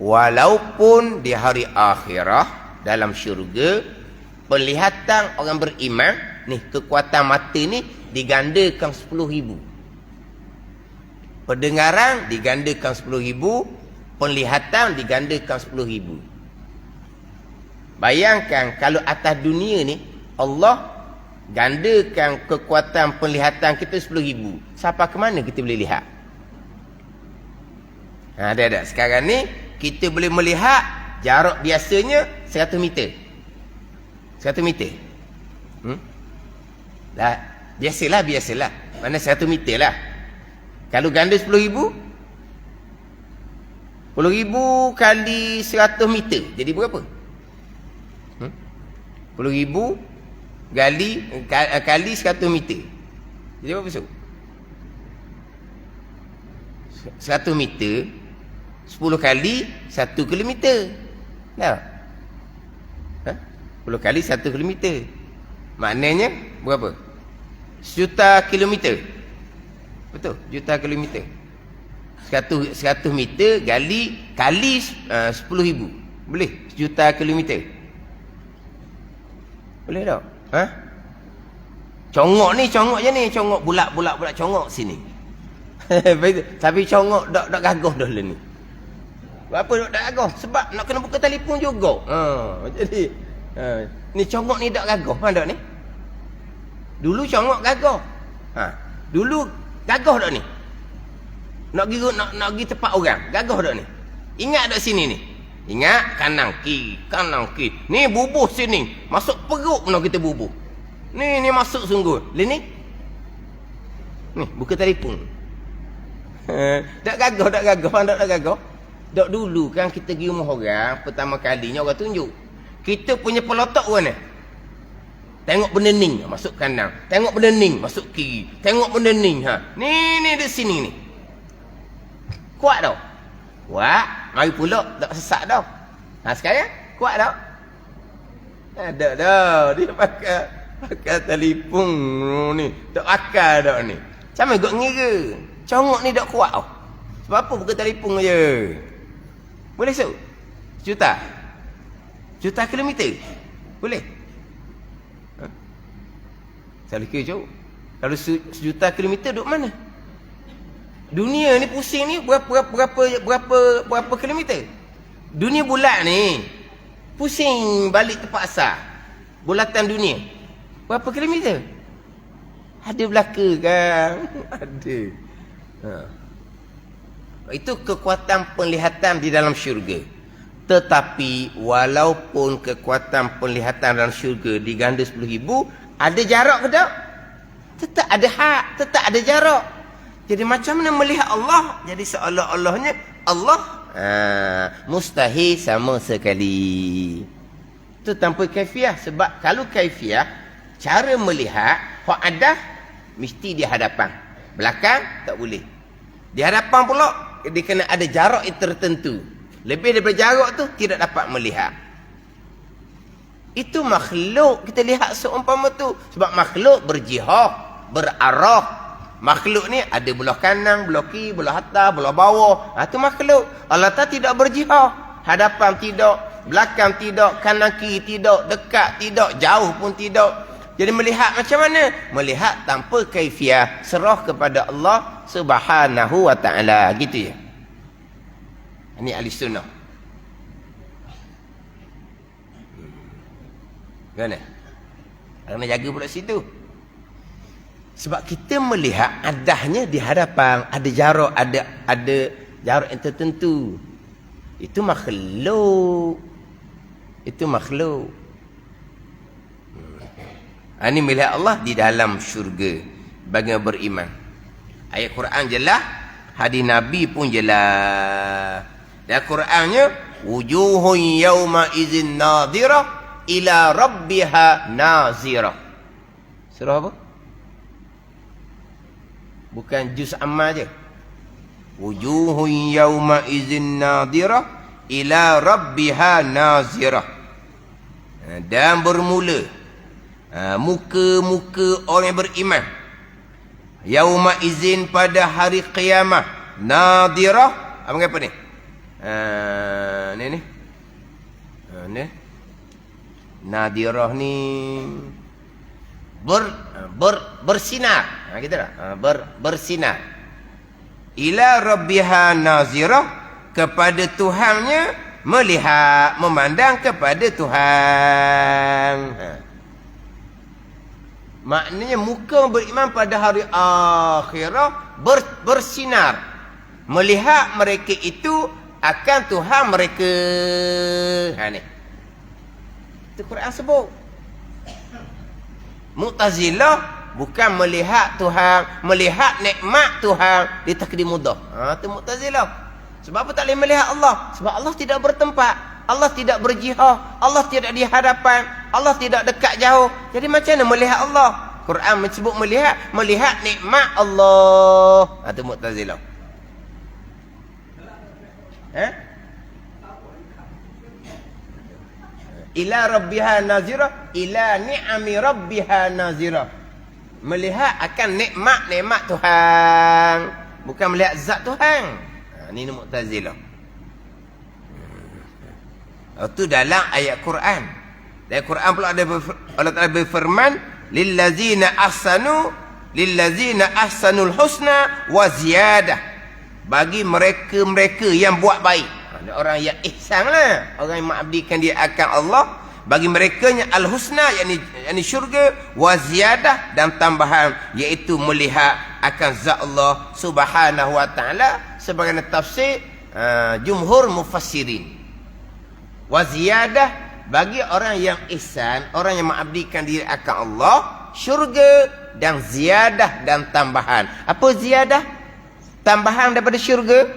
Walaupun di hari akhirah, dalam syurga, penglihatan orang beriman, ni kekuatan mata ni digandakan 10,000. Pendengaran digandakan 10,000. Penglihatan digandakan 10,000. Bayangkan kalau atas dunia ni Allah gandakan kekuatan penglihatan kita 10,000. Sampai ke mana kita boleh lihat? Ada. Sekarang ni kita boleh melihat jarak biasanya 100 meter. 100 meter. Lah, biasalah. Mana 100 meter lah. Kalau ganda 10,000, 10,000 kali 100 meter. Jadi berapa? 10,000 kali 100 meter. Jadi berapa so? 100 meter 10 kali 1 kilometer. Tahu? 10 kali 1 kilometer. Maknanya berapa? 1,000,000 kilometer. Betul? 1,000,000 kilometer. 100 meter kali 10,000. Boleh? 1,000,000 kilometer. Boleh tak? Congok ni, congok je ni. Congok bulat congok sini. Tapi congok tak gagah dah lah ni. Apa tak gagah? Sebab nak kena buka telefon juga. Jadi ni congok ni tak gagah. Tak ni? Dulu congok gagah. Dulu gagah tak ni? Nak pergi tempat orang, gagah tak ni? Ingat tak sini ni? Ingat kanan kiri. Ni bubuh sini. Masuk perut nak kita bubuh. Ni masuk sungguh. Ni buka telefon. Tak gagah. Pandang tak gagah. Dok dulu kan kita pergi rumah orang, pertama kalinya orang tunjuk. Kita punya pelotok mana? Tengok benda ni, masuk kanan. Tengok benda ni, masuk kiri. Tengok benda ni. Ni di sini ni. Kuat tau? Kuat. Mari pula, tak sesak tau. Sekarang, kuat tau? Ada dah. Dia pakai telefon ni. Tak akal dah ni. Macam mana kau ngira? Congok ni tak kuat tau. Sebab apa buka telefon je? Boleh so? Juta kilometer? Boleh? Saya kira jauh. Kalau sejuta kilometer duduk mana? Dunia ni pusing ni berapa kilometer? Dunia bulat ni pusing balik tempat asal. Bulatan dunia. Berapa kilometer? Ada belaka kan? Ada. Itu kekuatan penglihatan di dalam syurga. Tetapi walaupun kekuatan penglihatan dalam syurga diganda 10,000, ada jarak ke tak? Tetap ada hak, tetap ada jarak. Jadi macam mana melihat Allah? Jadi seolah-olahnya Allah mustahil sama sekali. Itu tanpa kaifiah. Sebab kalau kaifiah, cara melihat hak ada mesti di hadapan. Belakang tak boleh. Di hadapan pula dia kena ada jarak yang tertentu. Lebih daripada jarak tu tidak dapat melihat. Itu makhluk kita lihat seumpama tu. Sebab makhluk berjihad, berarah. Makhluk ni ada belah kanan, belah kiri, belah atas, belah bawah. Itu makhluk. Allah Ta'ala tidak berjihad. Hadapan tidak, belakang tidak, kanan kiri tidak, dekat tidak, jauh pun tidak. Jadi melihat macam mana? Melihat tanpa kaifiah, serah kepada Allah Subhanahu wa ta'ala. Gitu ya. Ini ahli sunnah. Gimana? Kena jaga pula situ. Sebab kita melihat adahnya di hadapan, ada jarak, ada jarak yang tertentu. Itu makhluk. Itu makhluk. Ini melihat Allah di dalam syurga bagi beriman. Ayat Quran jelas, hadis Nabi pun jelas. Dan Qurannya wujuhun yauma idzin nadhirah ila rabbiha nazirah. Surah apa? Bukan juz amma je. Wujuhun yauma idzin nadhirah ila rabbiha nazirah. Dan bermula muka-muka orang yang beriman yauma izin pada hari qiyamah nadhirah. Apa ni? Ni nadhirah ni bersinar. Kita dah bersinar. Ila rabbiha nazirah, kepada Tuhannya melihat, memandang kepada Tuhan. Maknanya muka beriman pada hari akhirah bersinar. Melihat mereka itu akan Tuhan mereka. Ni. Itu Quran sebut. Mu'tazilah bukan melihat Tuhan, melihat nikmat Tuhan di takdir mudah. Itu Mu'tazilah. Sebab apa tak boleh melihat Allah? Sebab Allah tidak bertempat, Allah tidak berjihad, Allah tidak di hadapan, Allah tidak dekat jauh. Jadi macam mana melihat Allah? Quran menyebut melihat nikmat Allah. Itu Mu'tazilah. Ila rabbiha nazirah, ila ni'ami rabbiha nazirah. Melihat akan nikmat-nikmat Tuhan, bukan melihat zat Tuhan. Ini Mu'tazilah. Itu dalam ayat Quran. Dalam Quran pula ada Allah Taala berfirman, lillazina ahsanul husna wa ziyadah. Bagi mereka-mereka yang buat baik. Orang yang ihsan lah, orang yang mengabdikan dia akan Allah. Bagi mereka yang al-husna, yakni syurga, wa ziyadah, dan tambahan, iaitu melihat akan zat Allah Subhanahu wa ta'ala. Sebagai tafsir jumhur mufassirin. Wa ziyadah bagi orang yang ihsan, orang yang mengabdikan diri akan Allah, syurga dan ziyadah dan tambahan. Apa ziyadah? Tambahan daripada syurga?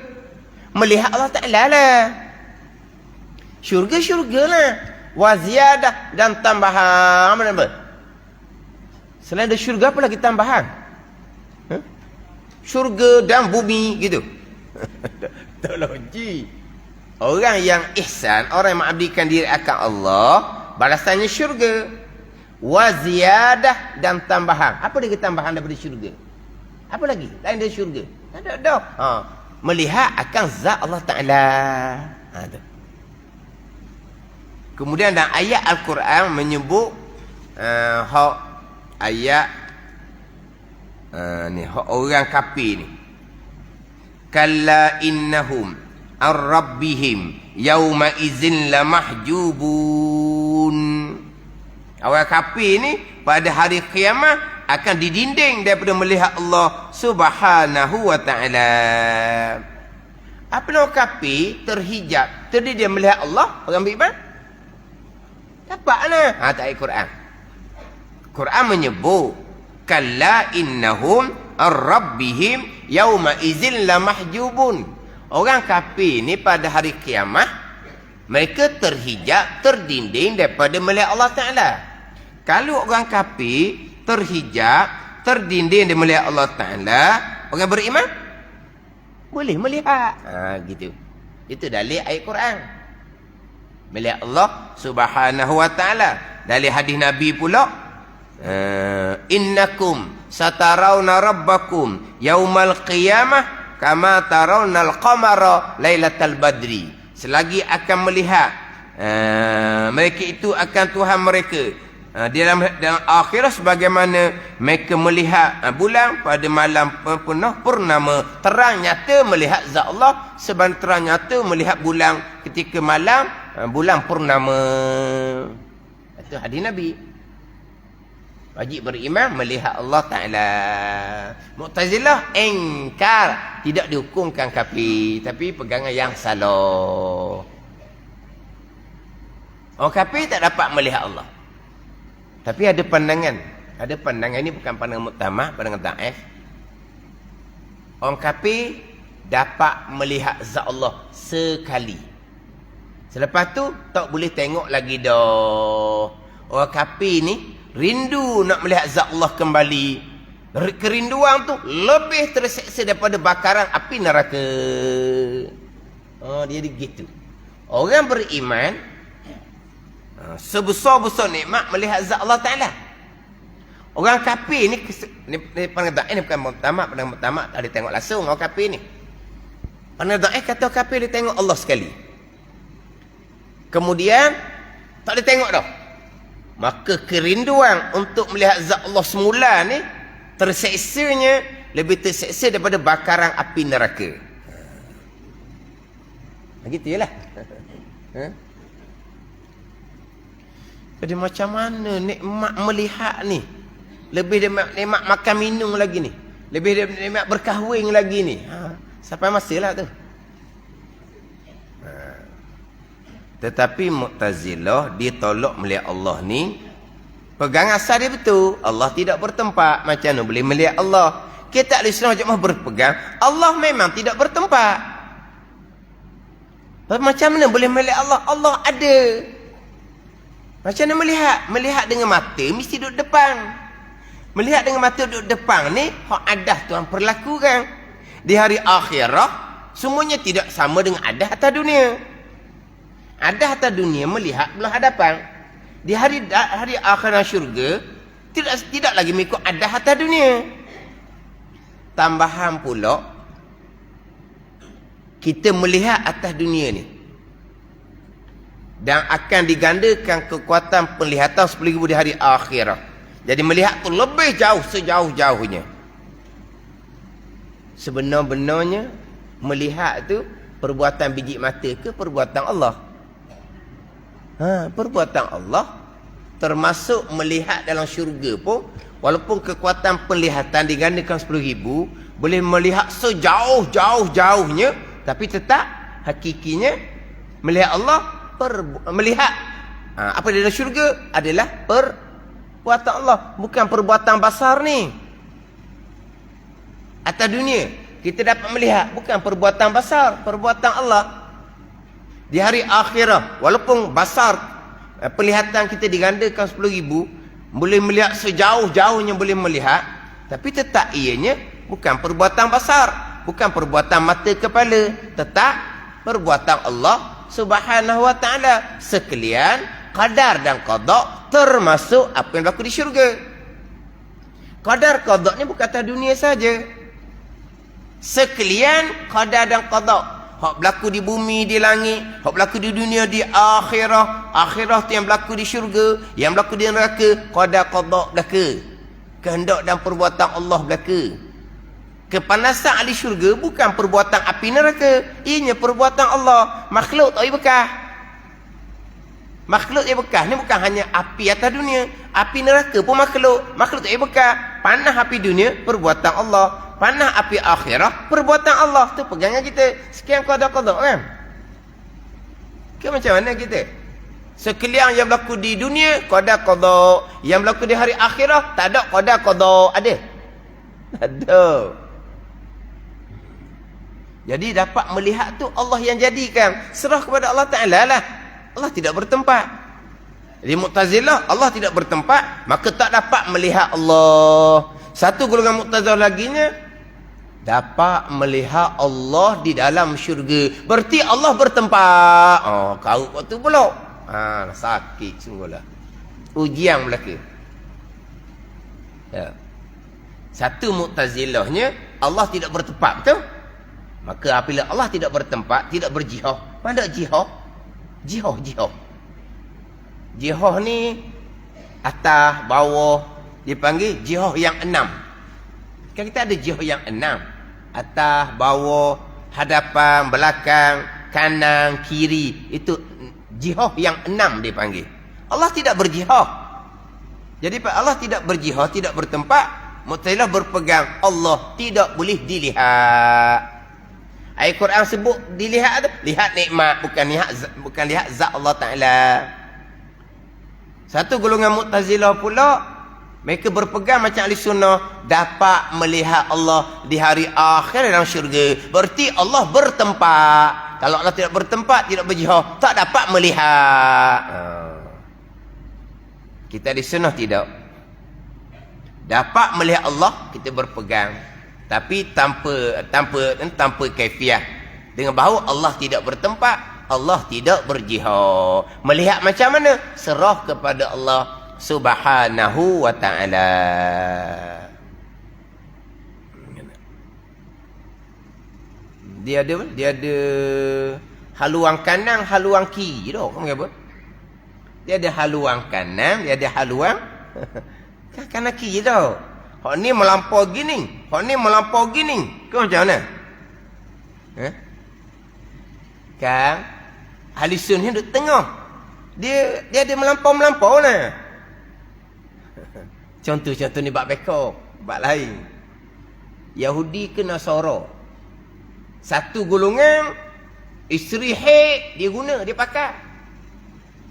Melihat Allah Ta'ala lah. Syurga lah. Wa ziyadah dan tambahan. Apa? Selain ada syurga, apa lagi tambahan? Syurga dan bumi gitu. Tak logik. Orang yang ihsan, orang yang mengabdikan diri akan Allah, balasannya syurga. Wa ziyadah dan tambahan. Apa lagi tambahan daripada syurga? Apa lagi lain dari syurga? Tak ada dah. Melihat akan zat Allah Ta'ala. Kemudian dalam ayat Al-Quran menyebut ayat ni orang kafir ni. Kalla innahum ar-rabbihim yawma idzin lamahjubun. Orang kafir ni pada hari kiamat akan didinding daripada melihat Allah Subhanahu wa Ta'ala. Apa nama kafir? Terhijab, terdiri dia melihat Allah. Orang beriman dapat lah. Tak ayat Quran. Quran menyebut kalla innahum ar-rabbihim yawma idzin lamahjubun. Orang kafir ni pada hari kiamat mereka terhijab, terdinding daripada melihat Allah Ta'ala. Kalau orang kafir terhijab, terdinding dia melihat Allah Ta'ala, orang beriman boleh melihat. Gitu. Itu dalil ayat Quran. Melihat Allah Subhanahu wa Ta'ala. Dalil hadis Nabi pula, innakum satarawna rabbakum yaumal qiyamah kama tarawnal qamara lailatal badri. Selagi akan melihat mereka itu akan Tuhan mereka dalam akhirat sebagaimana mereka melihat bulan pada malam penuh purnama. Terang nyata melihat zat Allah sebagaimana terang nyata melihat bulan ketika malam bulan purnama. Itu hadis Nabi. Wajib beriman melihat Allah Ta'ala. Mu'tazilah engkar, tidak dihukumkan kafir, tapi pegangan yang salah. Orang kafir tak dapat melihat Allah. Tapi ada pandangan. Ada pandangan, ini bukan pandangan muktamah, pandangan daif. Orang kafir dapat melihat zat Allah sekali. Selepas tu tak boleh tengok lagi dah. Orang kafir ni rindu nak melihat zat Allah kembali. Kerinduan tu lebih terseksa daripada bakaran api neraka. Dia begitu. Orang beriman sebesar-besar nikmat melihat zat Allah Ta'ala. Orang kafir ni pandang ini bukan muktamad, pandang muktamad tak boleh tengok langsung orang kafir ni. Pandang kata kafir dia tengok Allah sekali. Kemudian tak boleh tengok dah. Maka kerinduan untuk melihat zat Allah semula ni terseksanya lebih terseksa daripada bakaran api neraka. Begitu jelah. Jadi macam mana nikmat melihat ni? Lebih dari nikmat makan minum lagi ni. Lebih dari nikmat berkahwin lagi ni. Sampai masalah tu. Tetapi Mu'tazilah dia tolak melihat Allah ni. Pegangan asal dia betul. Allah tidak bertempat. Macam mana boleh melihat Allah? Kita Al-Islam macam mana berpegang? Allah memang tidak bertempat. Macam mana boleh melihat Allah? Allah ada. Macam mana melihat? Melihat dengan mata mesti duduk depan. Melihat dengan mata duduk depan ni hak adah Tuhan perlakukan. Di hari akhirah semuanya tidak sama dengan adah atas dunia. Adah atas dunia melihat belah hadapan. Di hari akhirat syurga tidak lagi mengikut adah atas dunia. Tambahan pula kita melihat atas dunia ni dan akan digandakan kekuatan penglihatan 10,000 di hari akhirat. Jadi melihat tu lebih jauh, sejauh-jauhnya. Sebenar-benarnya melihat tu perbuatan biji mata ke perbuatan Allah? Perbuatan Allah. Termasuk melihat dalam syurga pun, walaupun kekuatan penglihatan digandakan 10,000, boleh melihat sejauh-jauh-jauhnya, tapi tetap hakikinya melihat Allah. Melihat apa di dalam syurga adalah Perbuatan Allah. Bukan perbuatan basar ni. Atas dunia. Kita dapat melihat. Bukan perbuatan basar. Perbuatan Allah. Di hari akhirat. Walaupun basar. Penglihatan kita digandakan 10,000. Boleh melihat sejauh-jauhnya boleh melihat. Tapi tetap ianya bukan perbuatan basar. Bukan perbuatan mata kepala. Tetap perbuatan Allah Subhanahu wa ta'ala. Sekalian qadar dan qada termasuk apa yang berlaku di syurga. Qadar qada ni bukan atas dunia saja. Sekalian qadar dan qada. Hak berlaku di bumi, di langit. Hak berlaku di dunia, di akhirah. Akhirah tu yang berlaku di syurga. Yang berlaku di neraka. Qadar qada belaka. Kehendak dan perbuatan Allah belaka. Kepanasan ahli syurga bukan perbuatan api neraka. Ianya perbuatan Allah. Makhluk tak boleh bekas. Makhluk yang bekas ni bukan hanya api atas dunia. Api neraka pun makhluk. Makhluk tak boleh bekas. Panah api dunia, perbuatan Allah. Panah api akhirah, perbuatan Allah. Tu pegangan kita. Sekian qada-qada kan? Ke macam mana kita? Sekalian yang berlaku di dunia, qada-qada. Yang berlaku di hari akhirah, tak ada qada-qada. Ada? Tak ada. Jadi dapat melihat tu Allah yang jadikan. Serah kepada Allah Ta'ala lah. Allah tidak bertempat. Jadi Mu'tazilah, Allah tidak bertempat, maka tak dapat melihat Allah. Satu golongan Mu'tazilah laginya, dapat melihat Allah di dalam syurga. Berarti Allah bertempat. Oh, kau waktu pula. Sakit sungguhlah. Ujian belaka. Ya. Satu Mu'tazilahnya, Allah tidak bertempat, betul? Maka apabila Allah tidak bertempat, tidak berjihad. Mana jihad? Jihad. Jihad ni atas, bawah, dipanggil jihad yang 6. Kan kita ada jihad yang 6. Atas, bawah, hadapan, belakang, kanan, kiri. Itu jihad yang 6 dipanggil. Allah tidak berjihad. Jadi Allah tidak berjihad, tidak bertempat. Mu'tazilah berpegang Allah tidak boleh dilihat. Ayat Quran sebut dilihat tu, lihat nikmat, bukan lihat zat Allah Ta'ala. Satu golongan Mu'tazilah pula, mereka berpegang macam ahli sunnah, dapat melihat Allah di hari akhir dalam syurga. Berarti Allah bertempat. Kalau Allah tidak bertempat, tidak berjihad, tak dapat melihat. Kita ahli sunnah tidak. Dapat melihat Allah, kita berpegang. Tapi tanpa kaifiah. Dengan bahawa Allah tidak bertempat, Allah tidak berjihad. Melihat macam mana? Serah kepada Allah Subhanahu wa ta'ala. Dia ada haluan kanan, haluan kiri dah. Kamu apa? Dia ada haluan kanan, dia ada haluan kanan kiri dah. Hak ni melampau gini, hak ni melampau gini. Kau macam mana? Kan ahli sunnah duduk tengah. Dia ada melampau-melampau lah. Contoh ni bab bekor, bab lain. Yahudi ke Nasara. Satu golongan isteri haid dia guna, dia pakai.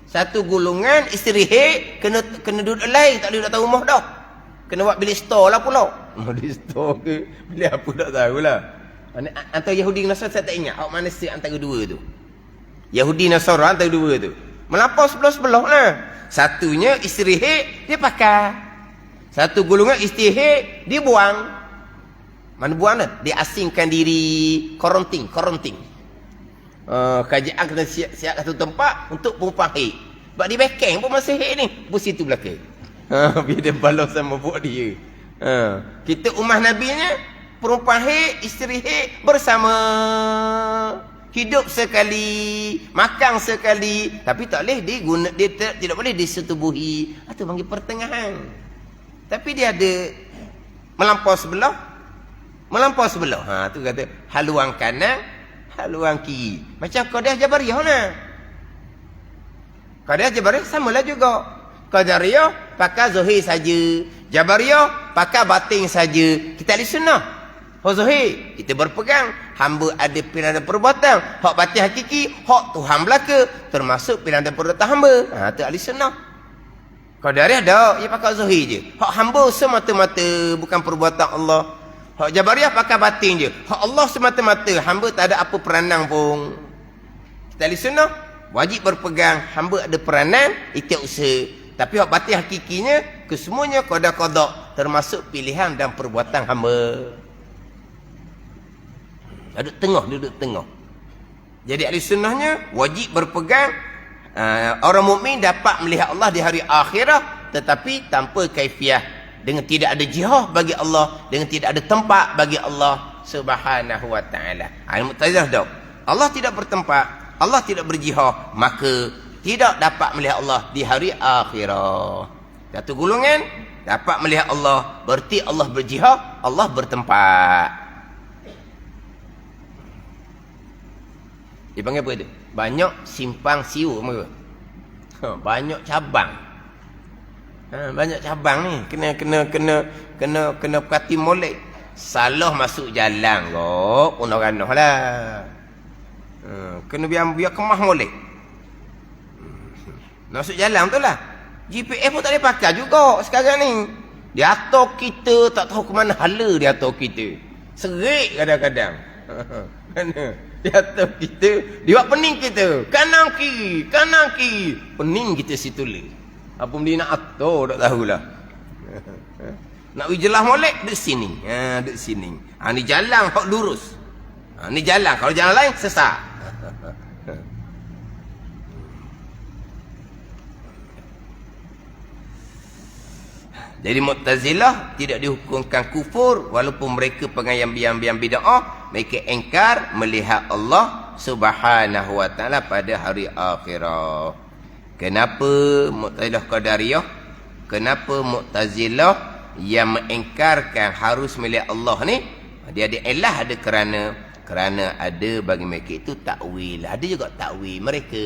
Satu golongan isteri haid kena duduk lain, tak boleh datang rumah dah. Kena buat bilik store lah pula. Bilik store ke bilik apa tak tahulah. Antara Yahudi dan Nasara saya tak ingat mana si antara dua tu. Yahudi Nasara antara dua tu. Melampau sebelah-sebelah lah. Satunya isteri haid dia pakai. Satu golongan isteri haid dia buang. Mana buang dah? Dia asingkan diri, quarantine. Kajian kena siap satu tempat untuk perempuan haid. Sebab dia bekeng pun masih haid ni. Bus situ belakang. Biar dia balas sama buat dia. Kita umat Nabi-nya, perempuan haid, isteri haid bersama. Hidup sekali, makan sekali, tapi tak boleh dia tidak boleh disetubuhi. Itu panggil pertengahan. Tapi dia ada melampau sebelah. Tu kata haluan kanan, haluan kiri. Macam Qadiyah Jabariyah lah. Qadiyah Jabariyah samalah juga. Qadariyah pakai zahir saja, Jabariyah pakai batin saja. Kita ahli sunnah. Hak zahir kita berpegang hamba ada pilihan dan perbuatan. Hak batin hakiki, hak Tuhan belaka, termasuk pilihan dan perbuatan hamba. Tu ahli sunnah. Qadariyah dak, dia pakai zahir je. Hak hamba semata-mata, bukan perbuatan Allah. Hak Jabariyah pakai batin je. Hak Allah semata-mata, hamba tak ada apa peranan pun. Kita ahli sunnah wajib berpegang, hamba ada peranan, ikut usaha. Tapi hak batin hakikinya, kesemuanya qada-qada, termasuk pilihan dan perbuatan hamba. Duduk tengah. Jadi ahli sunnahnya wajib berpegang. Orang mukmin dapat melihat Allah di hari akhirat, tetapi tanpa kaifiah, dengan tidak ada jihah bagi Allah, dengan tidak ada tempat bagi Allah Subhanahu wa taala. Al-Mu'tazilah dak. Allah tidak bertempat, Allah tidak berjihah, maka tidak dapat melihat Allah di hari akhirat. Satu golongan dapat melihat Allah, berarti Allah berjihah, Allah bertempat. Dia panggil apa dia? Banyak simpang siur mereka. Banyak cabang. Banyak cabang ni. Kena perhati molek. Salah masuk jalan kok, pun orang lah. Kena biar kemah molek. Masuk jalan tu lah. GPS pun tak boleh pakai juga sekarang ni. Dia atur kita, tak tahu ke mana hala dia atur kita. Serik kadang-kadang. Dia atur kita, dia buat pening kita. Kanan kiri. Pening kita situ le. Apa dia nak atur, tak tahulah. Nak pergi jelas molek, duduk sini. Duduk sini. Ni jalan hak lurus. Ni jalan, kalau jalan lain sesat. Jadi Mu'tazilah tidak dihukumkan kufur walaupun mereka pengayam-biang bid'ah, mereka engkar melihat Allah Subhanahu wa taala pada hari akhirat. Kenapa Mu'tazilah Qadariyah? Kenapa Mu'tazilah yang mengengkarkan harus melihat Allah ni? Dia ada elah, ada kerana ada bagi mereka itu takwil. Ada juga takwil mereka.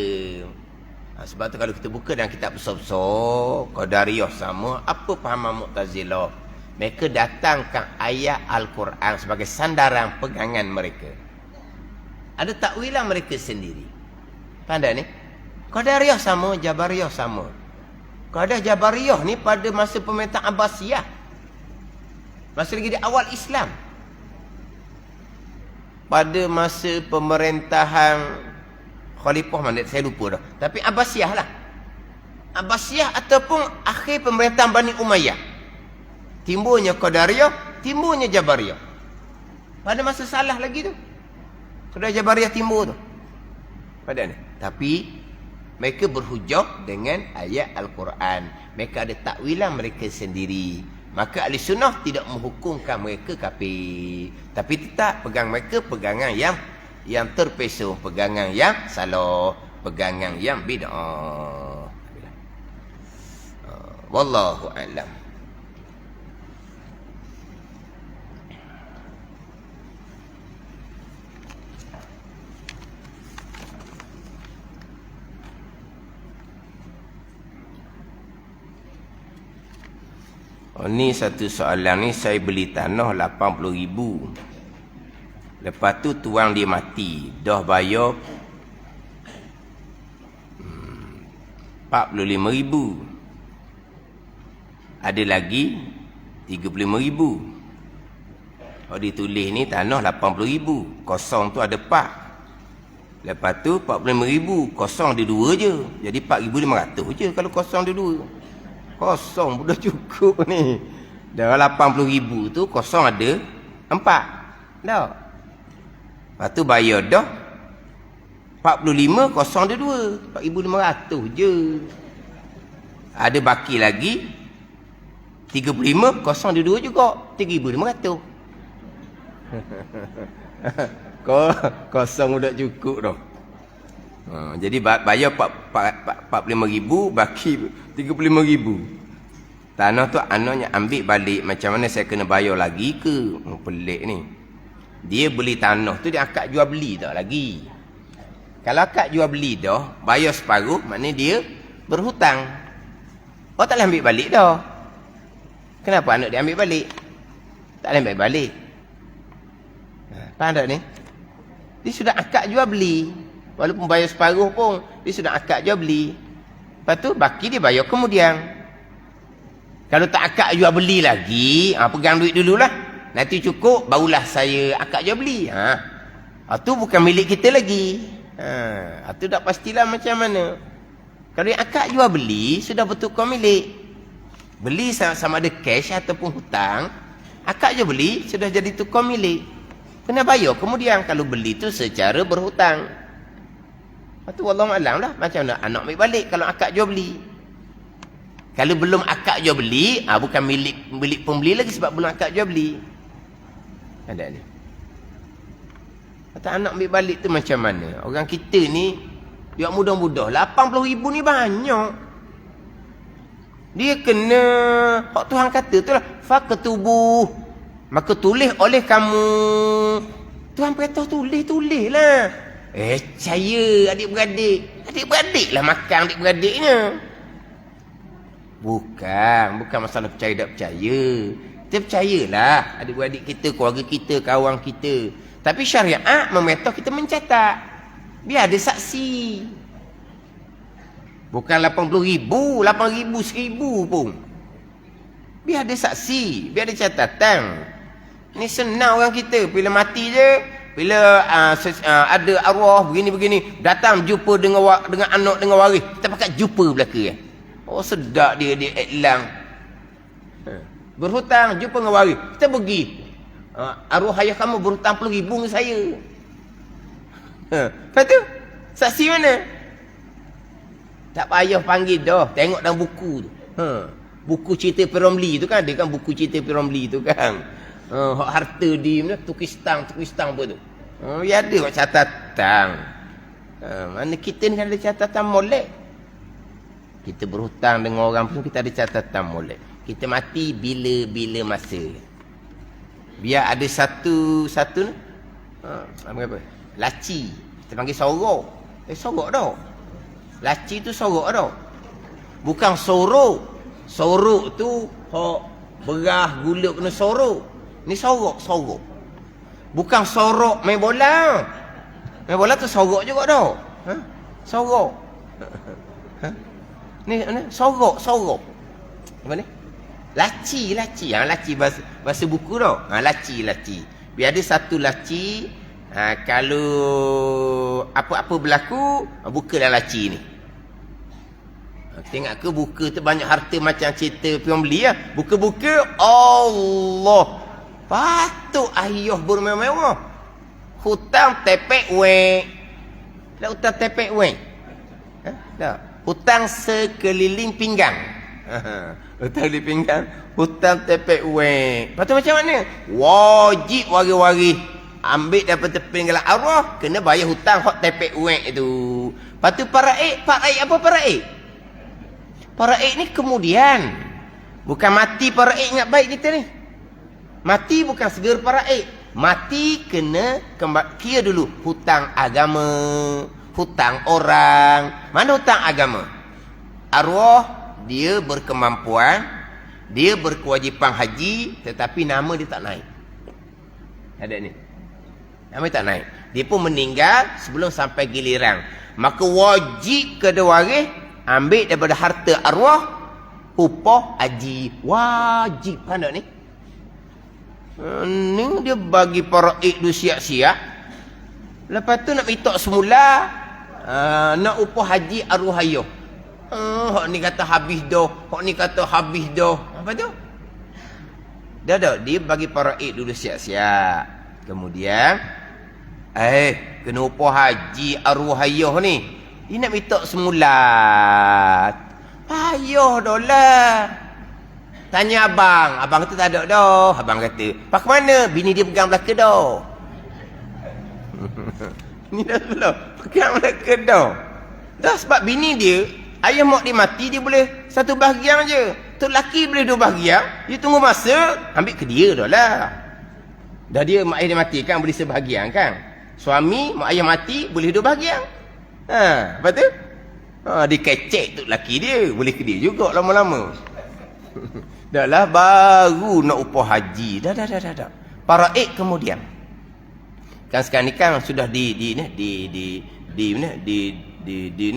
Sebab tu kalau kita buka dalam kitab besar-besar Qadariyah sama, apa fahaman Mu'tazilah? Mereka datangkan ayat Al-Quran sebagai sandaran pegangan mereka. Ada takwilan mereka sendiri. Pandai ni? Qadariyah sama, Jabariyah sama. Qadah Jabariyah ni pada masa pemerintahan Abbasiyah. Masa lagi di awal Islam. Pada masa pemerintahan Khalifah mana saya lupa dah. Tapi Abbasiyah lah. Abbasiyah ataupun akhir pemerintahan Bani Umayyah. Timbulnya Qadariyah, timbulnya Jabariyah. Pada masa Salah lagi tu. Qadah Jabariyah timbul tu. Pada ni. Tapi mereka berhujah dengan ayat Al-Quran. Mereka ada takwilan mereka sendiri. Maka ahli sunnah tidak menghukumkan mereka kafir. Tapi tetap pegang mereka pegangan yang terpeso, pegangan yang salah, pegangan yang bid'ah. Wallahu a'lam. Ni satu soalan ni, saya beli tanah 80,000. Lepas tu tuang dia mati. Dah bayar 45,000. Ada lagi 35,000. Kalau ditulis ni tanah 80,000. Kosong tu ada 4. Lepas tu 45,000. Kosong ada 2 je. Jadi 4,500 je kalau kosong ada 2. Kosong pun dah cukup ni. Dah 80,000 tu kosong ada 4. Dah. Lepas tu bayar dah 45, kosong ada 2. 4,500 je. Ada baki lagi 35, kosong ada 2 juga. 3,500. Kosong dah cukup dah. Jadi bayar 45,000, baki 35,000. Tanah tu anaknya ambil balik. Macam mana saya kena bayar lagi ke? Pelik ni. Dia beli tanah tu, dia akad jual beli tak lagi. Kalau akad jual beli dah, bayar separuh, maknanya dia berhutang. Oh, tak boleh ambil balik dah. Kenapa anak dia ambil balik? Tak boleh ambil balik. Faham tak ni? Dia sudah akad jual beli. Walaupun bayar separuh pun, dia sudah akad jual beli. Lepas tu, baki dia bayar kemudian. Kalau tak akad jual beli lagi, pegang duit dululah. Nanti cukup, barulah saya akad jual beli. Tu bukan milik kita lagi. Tu tak pastilah macam mana. Kalau yang akad jual beli, sudah bertukar milik. Beli sama ada cash ataupun hutang. Akad jual beli, sudah jadi tukar milik. Kena bayar kemudian kalau beli tu secara berhutang. Tu wallahualam lah. Macam mana anak ambil balik kalau akad jual beli. Kalau belum akad jual beli, bukan milik pembeli lagi sebab belum akad jual beli. Ada ni. Kata anak ambil balik tu macam mana? Orang kita ni, dia mudah-mudah. 80,000 ni banyak. Dia kena, hak Tuhan kata tu lah. Faqtubuh. Maka tulis oleh kamu. Tuhan beritahu tulis lah. Percaya adik-beradik. Adik-beradik lah makan adik-beradiknya. Bukan masalah percaya tak percaya. Kita percayalah adik-beradik kita, keluarga kita, kawan kita. Tapi syariat memerintah kita mencatat. Biar ada saksi. Bukan 80,000, 8,000, 1,000 pun. Biar ada saksi, biar ada catatan. Ni senang orang kita. Bila mati je, bila ada arwah begini-begini, datang jumpa dengan anak, dengan waris. Kita pakai jumpa belaka. Oh sedap dia iklan. Berhutang, jumpa dengan waris. Kita pergi. Arwah ayah kamu berhutang 10,000 dengan saya. Lepas tu, saksi mana? Tak payah panggil dah. Tengok dalam buku tu. Buku cerita P.Ramlee tu kan. Ada kan buku cerita P.Ramlee tu kan. Harta di mana? Tukistang apa tu. Ya ada buat catatan. Mana kita ni kan ada catatan molek. Kita berhutang dengan orang pun kita ada catatan molek. Kita mati bila masa. Biar ada satu apa? Laci. Kita panggil sorok. Sorok dah. Laci tu sorok dah. Bukan sorok. Sorok tu hok berah gula kena sorok. Ni sorok. Bukan sorok main bola. Main bola tu sorok juga dah. Sorok. Ni sorok. Apa ni? Laci. Laci bahasa buku dah. Laci. Biar ada satu laci. Kalau apa-apa berlaku, bukalah laci ni. Tengok ke buka tu banyak harta macam cerita P.Ramlee lah. Buka-buka, Allah. Patut ayah bermewah-mewah. Hutang tepek weng. Tak hutang tepek weng. Tak. Hutang sekeliling pinggang. Hutang di pinggang. Hutang tepek weng. Patut macam mana? Wajib wari-wari. Ambil daripada peninggalan arwah, kena bayar hutang hak tepek weng itu. Lepas tu paraik apa paraik? Paraik ni kemudian. Bukan mati paraik ingat baik kita ni. Mati bukan segera paraik. Mati kena kira dulu hutang agama, hutang orang. Mana hutang agama? Arwah dia berkemampuan, dia berkewajipan haji, tetapi nama dia tak naik. Ada ni. Nama dia tak naik. Dia pun meninggal sebelum sampai giliran. Maka wajib kedua waris ambil daripada harta arwah upah haji. Wajib pandai ni. Ni dia bagi para ikdu siap-siap. Lepas tu nak minta semula nak upah haji arwah ayah. Hak ni kata habis dah. Hak ni kata habis dah. Apa tu? Dah. Dia bagi para ikdu siap-siap. Kemudian kena upah haji arwah ayah ni. Dia nak minta semulat. Payah dah lah. Tanya abang. Abang kata tak ada dah. Abang kata, pak mana? Bini dia pegang belaka dah. Ni dah lah. Pegang belaka dah. Dah sebab bini dia, ayah mak dia mati, dia boleh satu bahagian je. Tu lelaki boleh 2 bahagian. Dia tunggu masa, ambil ke dia dah lah. Dah dia mak ayah dia mati kan, boleh sebahagian kan. Suami, mak ayah mati, boleh 2 bahagian. Lepas tu? Dia kecek tu lelaki dia. Boleh ke dia juga lama-lama. Dah lah baru nak upah haji. Dah. Para kemudian. Kan sekarang ni kan sudah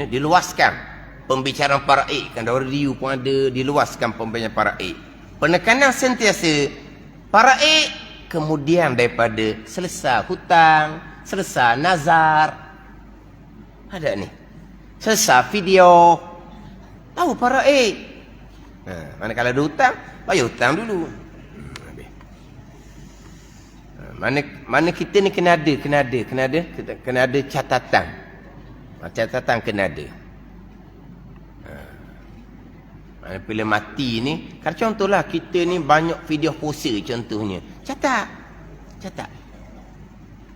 diluaskan. pembicaraan faraid. Kan review pun ada, diluaskan pembicaraan faraid. Penekanan sentiasa faraid, kemudian daripada selesai hutang, selesai nazar. Ada ni. Selesai video. Tahu faraid. Mana kalau ada hutang, bayar hutang dulu. Mana kita ni kena ada catatan. Catatan kena ada. Mana bila mati ni, kan contohlah kita ni banyak video poster contohnya. Catat.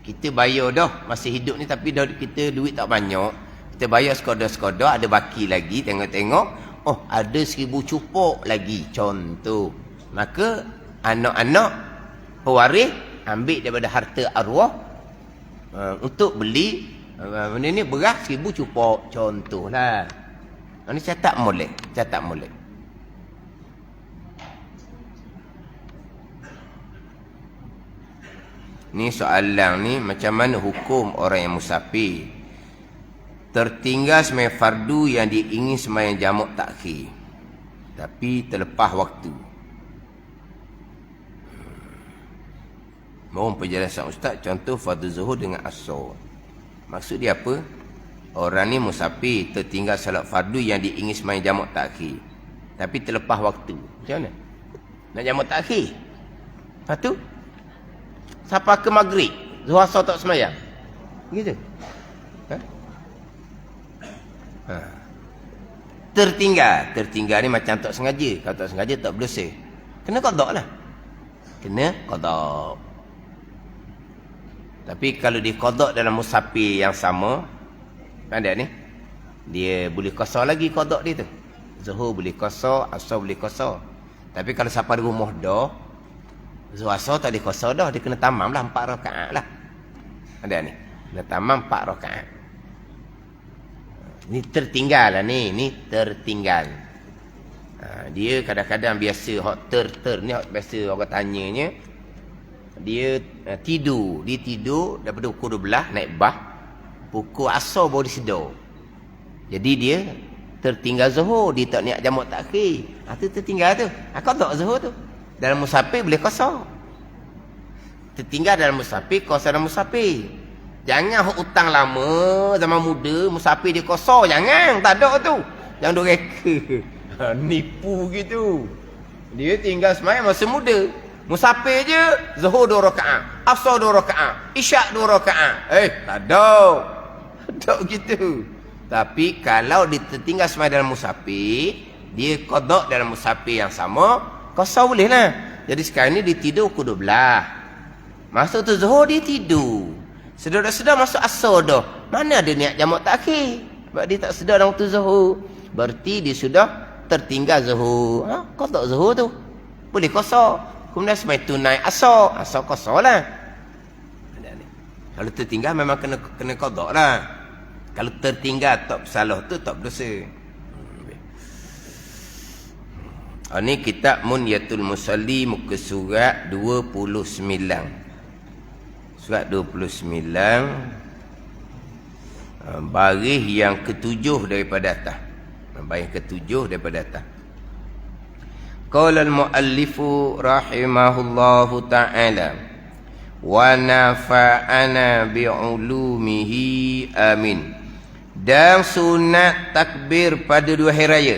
Kita bayar dah masa hidup ni, tapi dah kita duit tak banyak. Kita bayar sekadar-sekadar, ada baki lagi, tengok-tengok, oh ada 1000 cupok lagi contoh. Maka anak-anak pewaris ambil daripada harta arwah untuk beli benda ni beras 1000 cupok contohlah. Ini catat molek. Ni soalan ni, macam mana hukum orang yang musafir tertinggal sembahyang fardu yang diingin sembahyang jamak takhir tapi terlepas waktu. Mohon penjelasan ustaz, contoh fardu zuhur dengan asar. Maksud dia apa? Orang ni musafir tertinggal salat fardu yang diingin sembahyang jamak takhir tapi terlepas waktu. Macam mana nak jamak takhir? Lepas tu sampai ke maghrib, zuhur asar tak sembahyang. Gitu. Tertinggal ni macam tak sengaja. Kalau tak sengaja tak berdosa. Kena qada lah. Kena qada. Tapi kalau dia qada dalam musafir yang sama, kan dia ni, dia boleh qasar lagi qada dia tu. Zuhur boleh qasar, asar boleh qasar. Tapi kalau sampai di rumah dah, zuhur asar tak boleh qasar dah, dia kena tamam lah 4 rakaat lah. Ada ni, kena tamam 4 rakaat. Ni tertinggal lah ni tertinggal. Dia kadang-kadang biasa hak ter ni hak biasa orang tanyanya. Dia tidur daripada pukul 12 naik bas, pukul asar baru disedar. Jadi dia tertinggal zuhur, dia tak niat jamak takhir. Tu tertinggal tu. Kau tak zuhur tu. Dalam musafir boleh qasar. Tertinggal dalam musafir, qasar dalam musafir. Jangan hutang lama zaman muda musafir dia qasar, jangan, tak ada tu. Jangan duk reka. Nipu gitu. Dia tinggal sembahyang masa muda. Musafir je zuhur 2 rakaat, asar 2 rakaat, isyak 2 rakaat. Tak ada. Tak gitu. Tapi kalau dia tertinggal sembahyang dalam musafir, dia qada dalam musafir yang sama, qasar boleh lah. Jadi sekarang ni dia tidur pukul 12. Masuk tu zuhur dia tidur. Sedar-sedar masuk asar dah. Mana ada niat jamak takhir? Sebab dia tak sedar dalam waktu zuhur. Berarti dia sudah tertinggal zuhur. Qada zuhur tu. Boleh qasar. Kemudian sembahyang tunai asar. Asar qasar lah. Kalau tertinggal memang kena qada lah. Kalau tertinggal tak bersalah tu tak berdosa. Ini kitab Munyatul Musalli muka surat 29. Surat 29 baris yang ke-7 daripada atas. Baris ke-7 daripada atas. Qala al-muallifu rahimahullahu ta'ala wa nafa'ana bi'ulumihi amin. Dan sunat takbir pada 2 hari raya.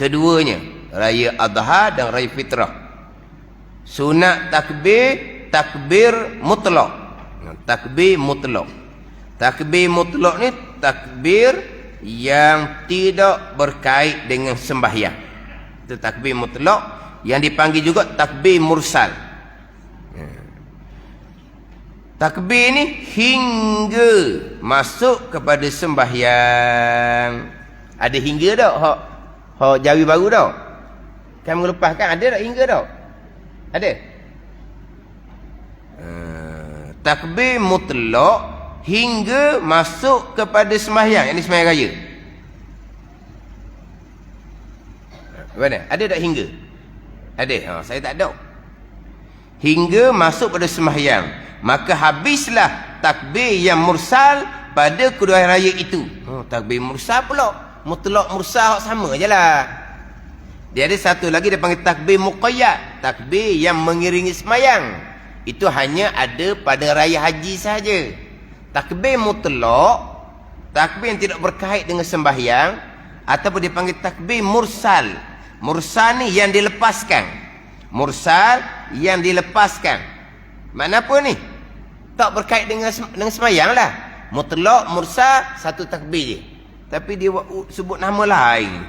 Keduanya, raya Adha dan raya Fitrah. Sunat takbir mutlak. Takbir mutlak. Takbir mutlak ni takbir yang tidak berkait dengan sembahyang. Itu takbir mutlak, yang dipanggil juga takbir mursal. Takbir ni hingga masuk kepada sembahyang. Ada hingga tak? Hak jawi baru tak? Kan melepaskan ada tak hingga tak? Ada? Takbir mutlak hingga masuk kepada sembahyang. Ini sembahyang raya. Mana? Ada tak hingga? Ada. Saya tak ada. Hingga masuk pada sembahyang. Maka habislah takbir yang mursal pada kedua hari raya itu. Takbir mursal pula. mutlak mursal sama je lah. Dia ada satu lagi dia panggil takbir muqayyad, takbir yang mengiringi semayang. Itu hanya ada pada raya haji saja. Takbir mutlak, takbir yang tidak berkait dengan sembahyang, ataupun dipanggil takbir mursal. Mursal ni yang dilepaskan. Mursal yang dilepaskan. Mana apa ni? Tak berkait dengan sembahyang lah. Mutlak, mursal, satu takbir je. Tapi dia sebut nama lain.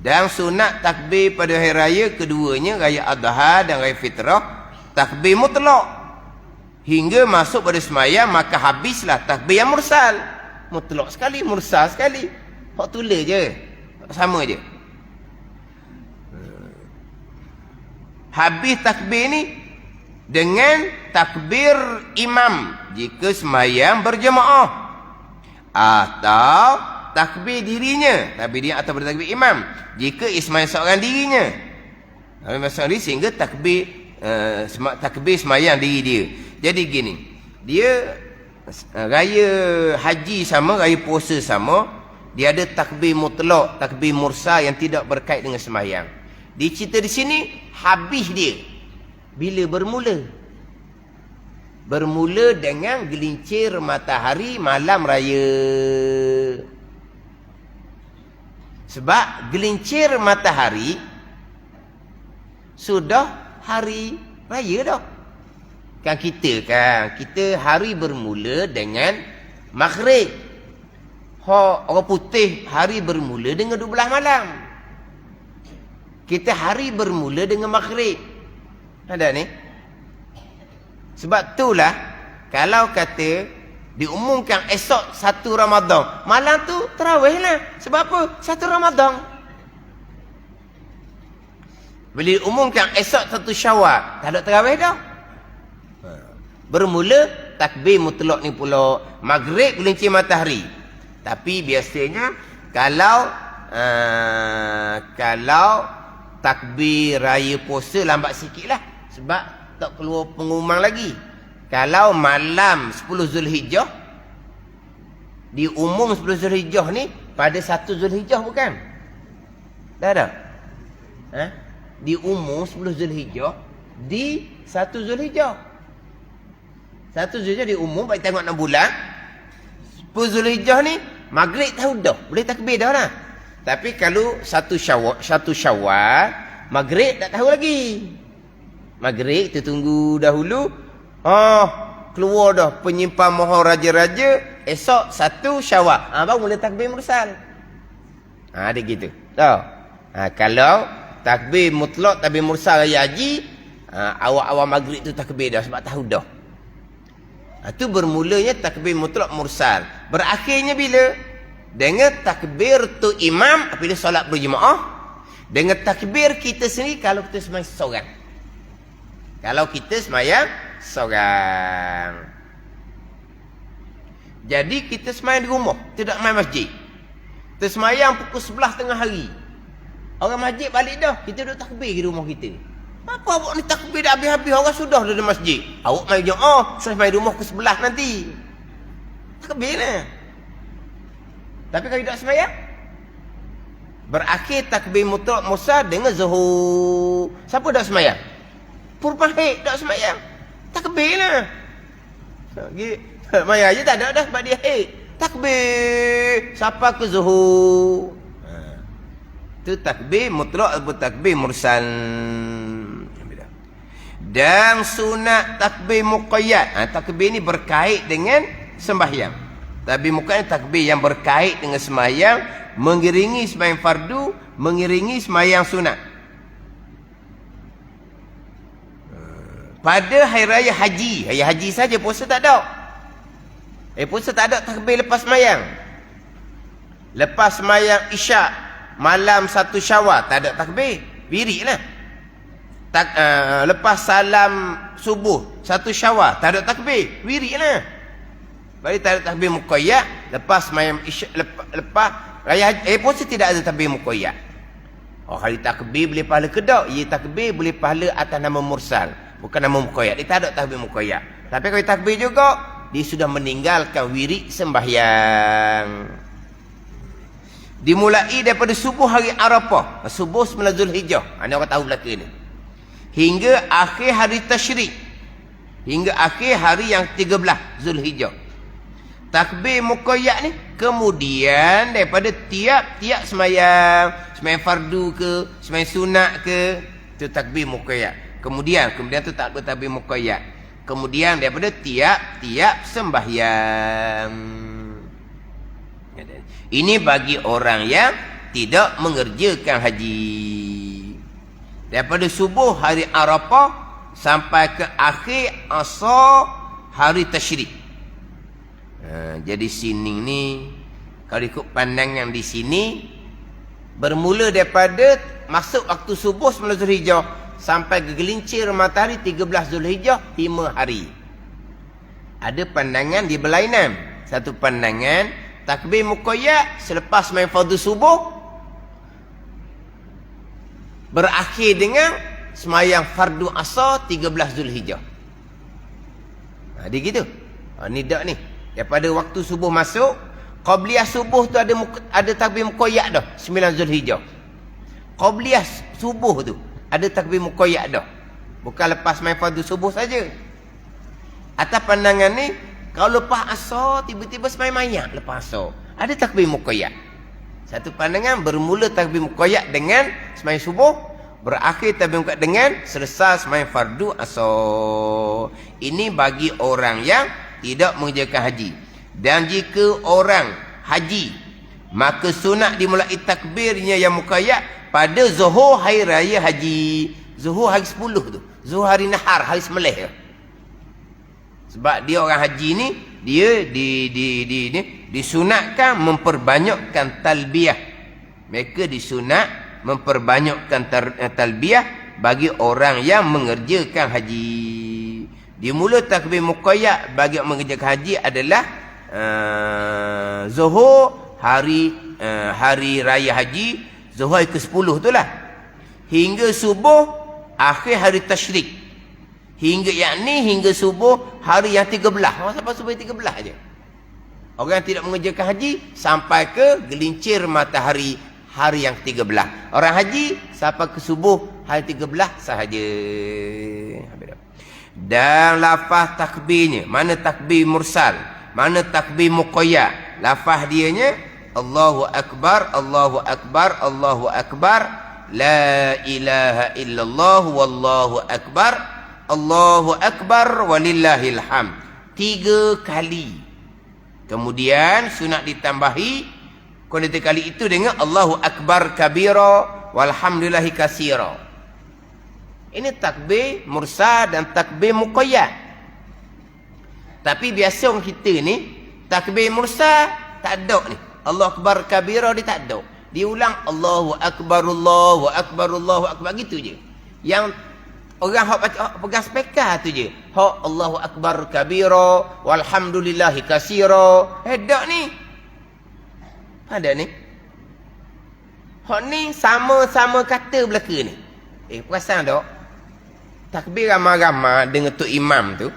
Dan sunat takbir pada hari raya keduanya, raya Adha dan raya Fitrah, takbir mutlak. Hingga masuk pada sembahyang, maka habislah takbir yang mursal. Mutlak sekali, mursal sekali. Hak tulis je. Sama je. Habis takbir ni dengan takbir imam jika sembahyang berjemaah, atau takbir dirinya, takbir dia atau takbir imam jika sembahyang seorang dirinya. Maksudnya sehingga takbir takbir sembahyang diri dia. Jadi gini, dia raya haji sama, raya puasa sama, dia ada takbir mutlak, takbir mursal yang tidak berkait dengan sembahyang. Dicerita di sini habis dia bila bermula. Bermula dengan gelincir matahari malam raya. Sebab gelincir matahari sudah hari raya dah. Kan kita hari bermula dengan maghrib. Orang putih hari bermula dengan 12 malam. Kita hari bermula dengan maghrib. Ada ni? Sebab itulah kalau kata diumumkan esok 1 Ramadan, malam tu tarawih lah. Sebab apa? 1 Ramadan. Bila diumumkan esok 1 Syawal, tak ada tarawih dah. Bermula takbir mutlak ni pula maghrib gelincir matahari. Tapi biasanya kalau takbir raya puasa lambat sikit lah. Sebab tak keluar pengumuman lagi. Kalau malam 10 Zulhijjah, diumum 10 Zulhijjah ni pada 1 Zulhijjah bukan? Tak ada? Diumum 10 Zulhijjah di 1 Zulhijjah. 1 Zulhijjah diumum, bagi tengok 6 bulan. 10 Zulhijjah ni maghrib tahu dah, boleh takbir dah lah. Tapi kalau 1 Syawal, maghrib tak tahu lagi. Maghrib kita tunggu dahulu. Keluar dah penyimpan mohon raja-raja. Esok 1 Syawal. Baru mula takbir mursal. Dia gitu. Tahu? Kalau takbir mutlak, takbir mursal raya haji, awal-awal maghrib tu takbir dah sebab tahu dah. Itu bermulanya takbir mutlak mursal. Berakhirnya bila? Dengan takbir tu imam apabila solat berjemaah, dengan takbir kita sendiri kalau kita sembahyang seorang. Kalau kita sembahyang seorang. Jadi kita sembahyang di rumah, tidak main masjid. Kita sembahyang pukul 11 tengah hari. Orang masjid balik dah, kita duduk takbir di rumah kita. Apa awak ni takbir dah habis-habis, orang sudah di masjid. Awak main jemaah, saya main rumah pukul 11 nanti. Takbir lah. Tapi kalau tidak sembahyang, berakhir takbir mutlak mursal dengan zuhur. Siapa dah sembahyang? Purpahid tak sembahyang. Takbir lah. Maya je tak ada dah sebab dia haid. Takbir. Siapa ke zuhur? Itu takbir mutlak atau takbir mursal. Dan sunat takbir muqayyad. Takbir ni berkait dengan sembahyang. Takbir muqayyad takbir yang berkait dengan sembahyang, mengiringi sembahyang fardu, mengiringi sembahyang sunat. Pada hari raya haji saja, puasa tak ada. Puasa tak ada takbir lepas sembahyang. Lepas sembahyang Isyak malam 1 Syawal tak ada takbir, wirid lah. Lepas salam subuh 1 Syawal tak ada takbir, wirid lah. Bagi tak ada takbir muqayyad. Lepas sembahyang Isyak, lepas raya haji, puasa tidak ada takbir muqayyad. Hari takbir boleh pahala kedak, takbir boleh pahala atas nama mursal, bukan nama muqayyad. Dia tak ada takbir muqayyad. Tapi kalau takbir juga, dia sudah meninggalkan wirid sembahyang. Dimulai daripada subuh hari Arafah, subuh 9 Zulhijjah. Ini orang tahu belaka ni. Hingga akhir hari Tasyrik. Hingga akhir hari yang 13 Zulhijjah. Takbir muqayyad ni kemudian daripada tiap-tiap semayang fardu ke, semayang sunat ke, tu takbir muqayyad. Kemudian tu tak takbir muqayyad. Kemudian daripada tiap-tiap sembahyang. Ini bagi orang yang tidak mengerjakan haji. Daripada subuh hari Arafah sampai ke akhir asar hari Tasyrik. Jadi sini ni, kalau ikut pandangan di sini, bermula daripada masuk waktu subuh 9 Zulhijjah sampai ke gelincir matahari 13 Zulhijjah, 5 hari. Ada pandangan di berlainan. Satu pandangan, takbir muqayyad selepas main fardu subuh berakhir dengan semayang fardu asar 13 Zulhijjah. Dia gitu. Ni dak ni. Daripada waktu subuh masuk, qabliyah subuh tu ada takbir muqayyad dah 9 Zulhijjah. Qabliyah subuh tu ada takbir muqayyad dah. Bukan lepas main fardu subuh saja. Atas pandangan ni, kalau lepas asar tiba-tiba semayang mayat lepas asar, ada takbir muqayyad. Satu pandangan bermula takbir muqayyad dengan semayang subuh, berakhir takbir muqayyad dengan selesai semayang fardu asar. Ini bagi orang yang tidak mengerjakan haji. Dan jika orang haji, maka sunat dimulai takbirnya yang muqayyad pada zuhur hari raya haji. Zuhur hari 10 tu, zuhur hari nahar, hari sembelih. Sebab dia orang haji ni, dia disunatkan memperbanyakkan talbiyah. Mereka disunat memperbanyakkan talbiyah bagi orang yang mengerjakan haji. Dimula takbir muqayyad bagi orang mengerjakan haji adalah zuhur hari raya haji, zuhur hari ke-10 tu lah, hingga subuh akhir hari Tasyrik. Hingga subuh hari yang 13. Sampai subuh 13 je. Orang yang tidak mengerjakan haji sampai ke gelincir matahari hari yang 13. Orang haji sampai ke subuh hari 13 sahaja. Dan lafaz takbirnya, mana takbir mursal, mana takbir muqayyad. Lafaz dianya Allahu Akbar, Allahu Akbar, Allahu Akbar, la ilaha illallah, wallahu akbar, Allahu Akbar, walillahil hamd. 3 kali. Kemudian sunat ditambahi kuantitas kali itu dengan Allahu Akbar kabira, walhamdulillahi katsira. Ini takbir mursal dan takbir muqayyad. Tapi biasa orang kita ni, takbir mursal tak ada ni. Allahu Akbar kabira dia tak ada. Dia ulang Allahu Akbar, Allahu Akbar, Allahu Akbar, gitu je. Yang orang hak pegang speaker tu je. Hak Allahu Akbar kabira, walhamdulillahi katsira. Dak ni. Ada ni. Hak ni sama-sama kata belaka ni. Perasan tak? Takbir ramai-ramai dengan tok imam tu.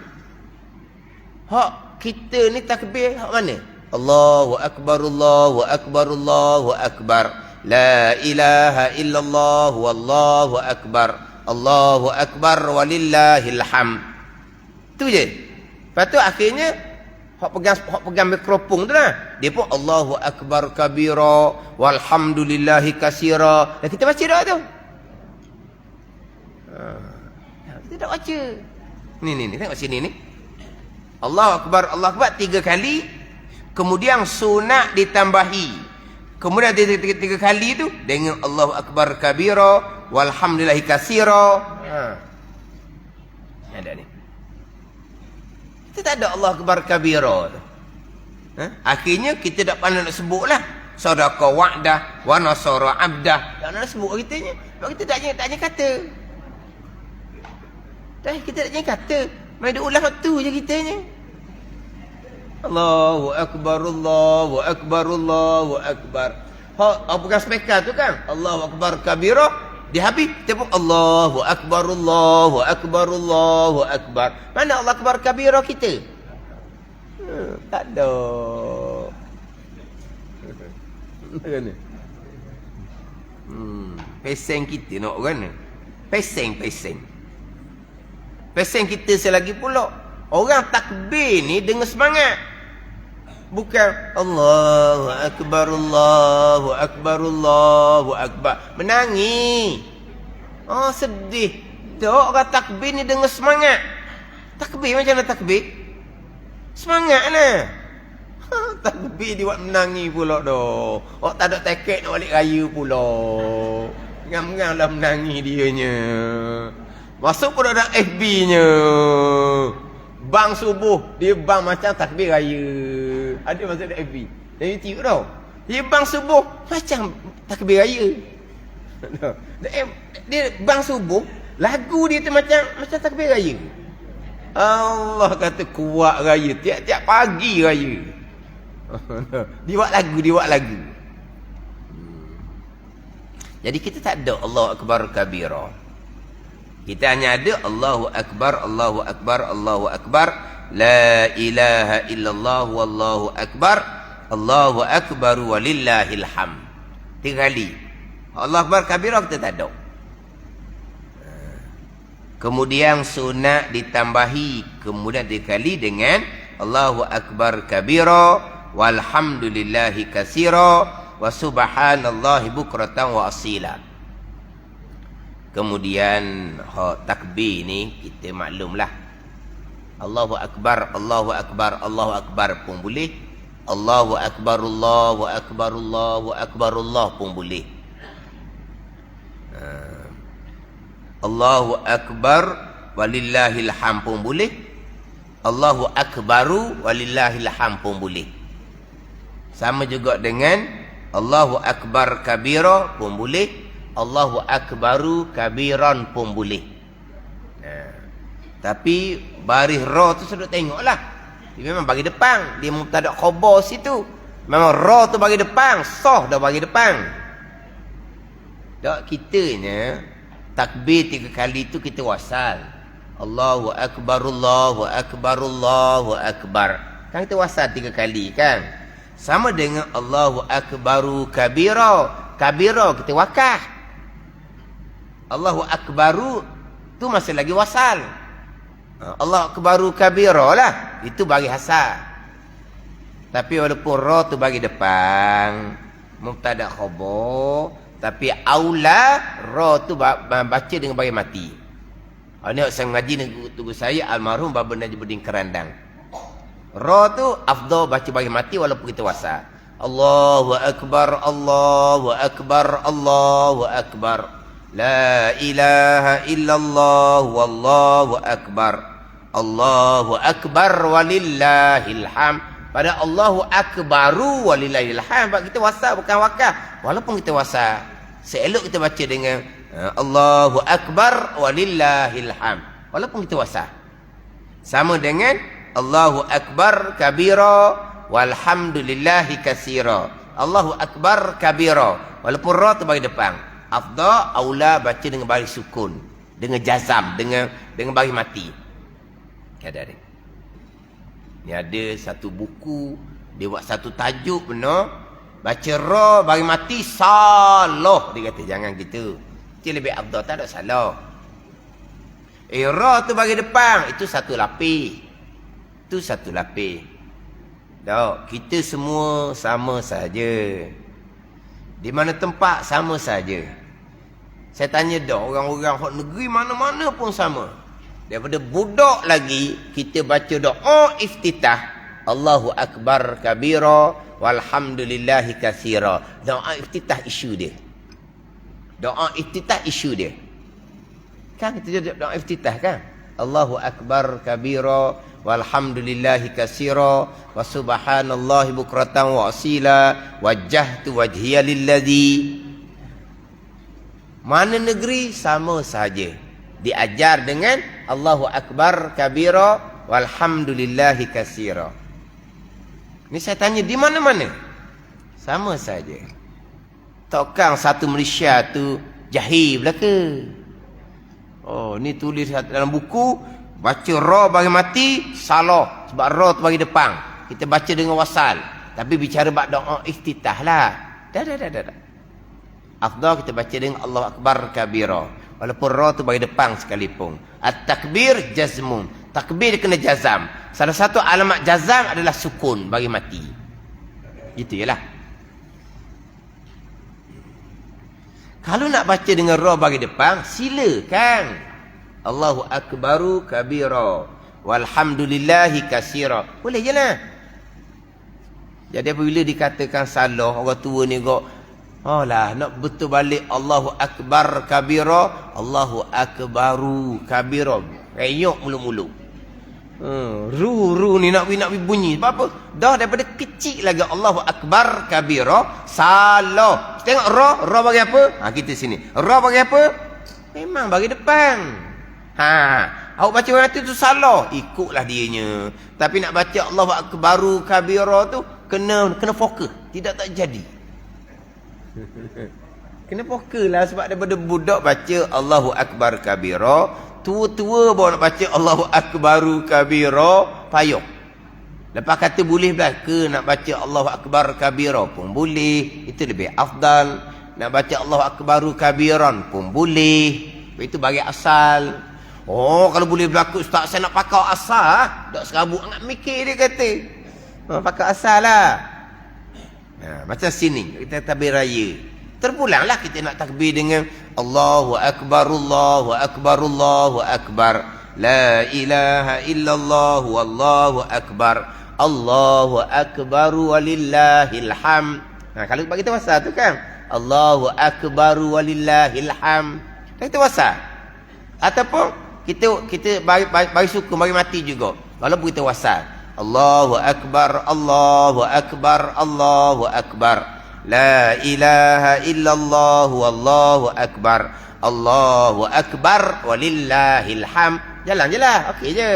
Hak kita ni takbir hak mana? Allahu Akbar, Allahu Akbar, Allahu Akbar. La ilaha illallah, wallahu akbar. Allahu Akbar, walillahil hamd. Tu je. Lepas tu akhirnya hak pegang mikrofon tu lah. Dia pun Allahu Akbar kabira, walhamdulillahi katsira. Dan kita baca dah tu. Kita tak baca. Ni tengok sini ni. Allahu Akbar, Allahu Akbar 3 kali. Kemudian sunat ditambahi. Kemudian 3 kali tu dengan Allahu Akbar kabira, walhamdulillahi katsira. Ada ni. Kita tak ada Allahu Akbar kabira tu. Akhirnya kita tak pandai nak sebutlah. Sadaqa wa'dah wa nasara 'abdah. Tak nak sebut kitanya. Sebab kita tak jangan kata. Kita tak jangan kata. Mai dia ulang tu je kitanya. Allahu Akbar, Allahu Akbar, Allahu Akbar. Apa pegang speaker tu kan? Allahu Akbar kabira. Dia habis, kita pun Allahu Akbar, Allahu Akbar, Allahu Akbar. Mana Allah Akbar kabira kita? Tak ada. Peseng kita nak orang ni. Peseng. Peseng kita selagi pula. Orang takbir ni dengan semangat. Bukan Allahu Akbar, Allahu Akbar, Allahu Akbar. Menangis. Oh sedih. Tak, orang takbir ni dengan semangat. Takbir macam mana takbir? Semangat lah. Takbir dia buat menangis pula dah. Oh tak ada tiket nak balik raya pula. Ngam-ngam lah menangis dianya. Masuk pula dalam FB-nya. Bang subuh. Dia bang macam takbir raya. Ada masuk dalam FB. Dan YouTube tau. Dia bang subuh macam takbir raya. Dia bang subuh. Lagu dia tu macam takbir raya. Allah kata kuat raya. Tiap-tiap pagi raya. Dia buat lagu. Jadi kita tak ada Allahu Akbar kabira. Kita hanya ada Allahu Akbar, Allahu Akbar, Allahu Akbar. La ilaha illallah wallahu akbar. Allahu Akbar walillahil hamd. 3 kali. Allahu Akbar kabira kita tak ada. Kemudian sunat ditambahi kemudian 3 kali dengan Allahu Akbar kabira walhamdulillahi katsira wa subhanallahi bukratan wa asila. Kemudian takbir ni kita maklumlah. Allahu Akbar, Allahu Akbar, Allahu Akbar pun boleh. Allahu Akbar, Allahu Akbar, Allahu Akbar, Allah pun boleh. Allahu Akbar walillahil hamd pun boleh. Allahu Akbaru walillahil hamd pun boleh. Sama juga dengan Allahu Akbar kabira pun boleh. Allahu Akbaru kabiran pun boleh. Tapi baris ra tu sedut tengoklah. Dia memang bagi depan. Dia mubtada khabar situ. Memang ra tu bagi depan, sah dah bagi depan. Tak kitanya takbir 3 kali tu kita wasal. Allahu Akbar, Allahu Akbar, Allahu Akbar. Kan kita wasal 3 kali kan? Sama dengan Allahu Akbaru kabira. Kabira kita wakah. Allahu Akbaru tu masih lagi wasal. Allahu Akbaru kabira lah. Itu bagi hasal. Tapi walaupun ra tu bagi depan, mubtada khabar, tapi aula ra tu baca dengan bagi mati. Ini saya mengaji dengan tugu saya almarhum Baba Najmuddin Kerandang. Ra tu afdal baca bagi mati walaupun kita wasal. Allahu Akbar, Allahu Akbar, Allahu Akbar. La ilaha illallah wallahu akbar. Allahu Akbar walillahil hamd. Pada Allahu Akbaru walillahil hamd kita wasal bukan wakaf. Walaupun kita wasal, seelok kita baca dengan Allahu Akbar walillahil hamd. Walaupun kita wasal. Sama dengan Allahu Akbar kabira walhamdulillahi katsira. Allahu Akbar kabira. Walaupun ra tu bagi depan. Afdal aula baca dengan baris sukun, dengan jazam, dengan baris mati. Ada ni. Ni ada satu buku, dia buat satu tajuk benar. Baca ra bagi mati salah dia kata jangan gitu. Itu lebih afdal, tak ada salah. Ra tu bagi depan, itu satu lapis. Itu satu lapis. Tak, kita semua sama saja. Di mana tempat sama saja. Saya tanya dah orang-orang hak negeri mana-mana pun sama. Daripada budak lagi kita baca doa iftitah Allahu Akbar kabira walhamdulillahi katsira. Doa iftitah isu dia. Doa iftitah isu dia. Kan kita doa iftitah kan? Allahu Akbar kabira walhamdulillahi katsira wa subhanallahi bukratan wa asila wajjahtu wajhiya lilladzi. Mana negeri sama saja diajar dengan Allahu Akbar kabira walhamdulillahi katsira. Ni saya tanya di mana-mana sama saja. Takkan satu Malaysia tu jahil belaka. Oh, ni tulis dalam buku baca ra bagi mati salah sebab ra tu bagi depan. Kita baca dengan wasal. Tapi bicara bab doa iftitah lah. Dah. Afdal kita baca dengan Allahu Akbar kabira. Walaupun ra tu bagi depan sekalipun. At-takbir jazmun. Takbir kena jazam. Salah satu alamat jazam adalah sukun bagi mati. Gitu yalah. Kalau nak baca dengan ra bagi depan, silakan. Allahu Akbaru kabira. Walhamdulillahi katsira. Boleh je lah. Jadi apabila dikatakan salah, orang tua ni kok, oh lah, nak betul balik Allahu Akbar kabira, Allahu Akbaru kabira. Reyok mulu-mulu. Ru ni nak bunyi. Sebab apa? Dah daripada kecil lagi Allahu Akbar kabira, salah. Tengok ra bagi apa? Kita sini. Ra bagi apa? Memang bagi depan. Awak baca nanti tu salah, ikutlah dianya. Tapi nak baca Allahu Akbaru kabira tu kena fokus, tidak tak jadi. Kena fokus lah, sebab daripada budak baca Allahu Akbar kabira, tua-tua bawa nak baca Allahu Akbaru kabira, payah. Lepas kata boleh belaka nak baca Allahu Akbar kabira pun boleh, itu lebih afdal. Nak baca Allahu Akbaru kabiran pun boleh, itu bagi asal. Oh, kalau boleh berlaku ustaz, saya nak pakai asal, tak serabut nak mikir dia kata. Pakai asal lah. Macam sini kita takbir raya, terpulanglah kita nak takbir dengan Allahu Akbar, Allahu Akbar, Allahu Akbar, la ilaha illallah, wallahu akbar, Allahu Akbar walillahil hamd. Kalau bagi kita wasal tu kan, Allahu Akbar walillahil hamd, kita wasal. Ataupun kita bagi suku, bagi mati juga, walaupun kita wasal. Allahu Akbar, Allahu Akbar, Allahu Akbar, la ilaha illallah, wallahu akbar, Allahu Akbar walillahil hamd. Jalan je lah, okey je.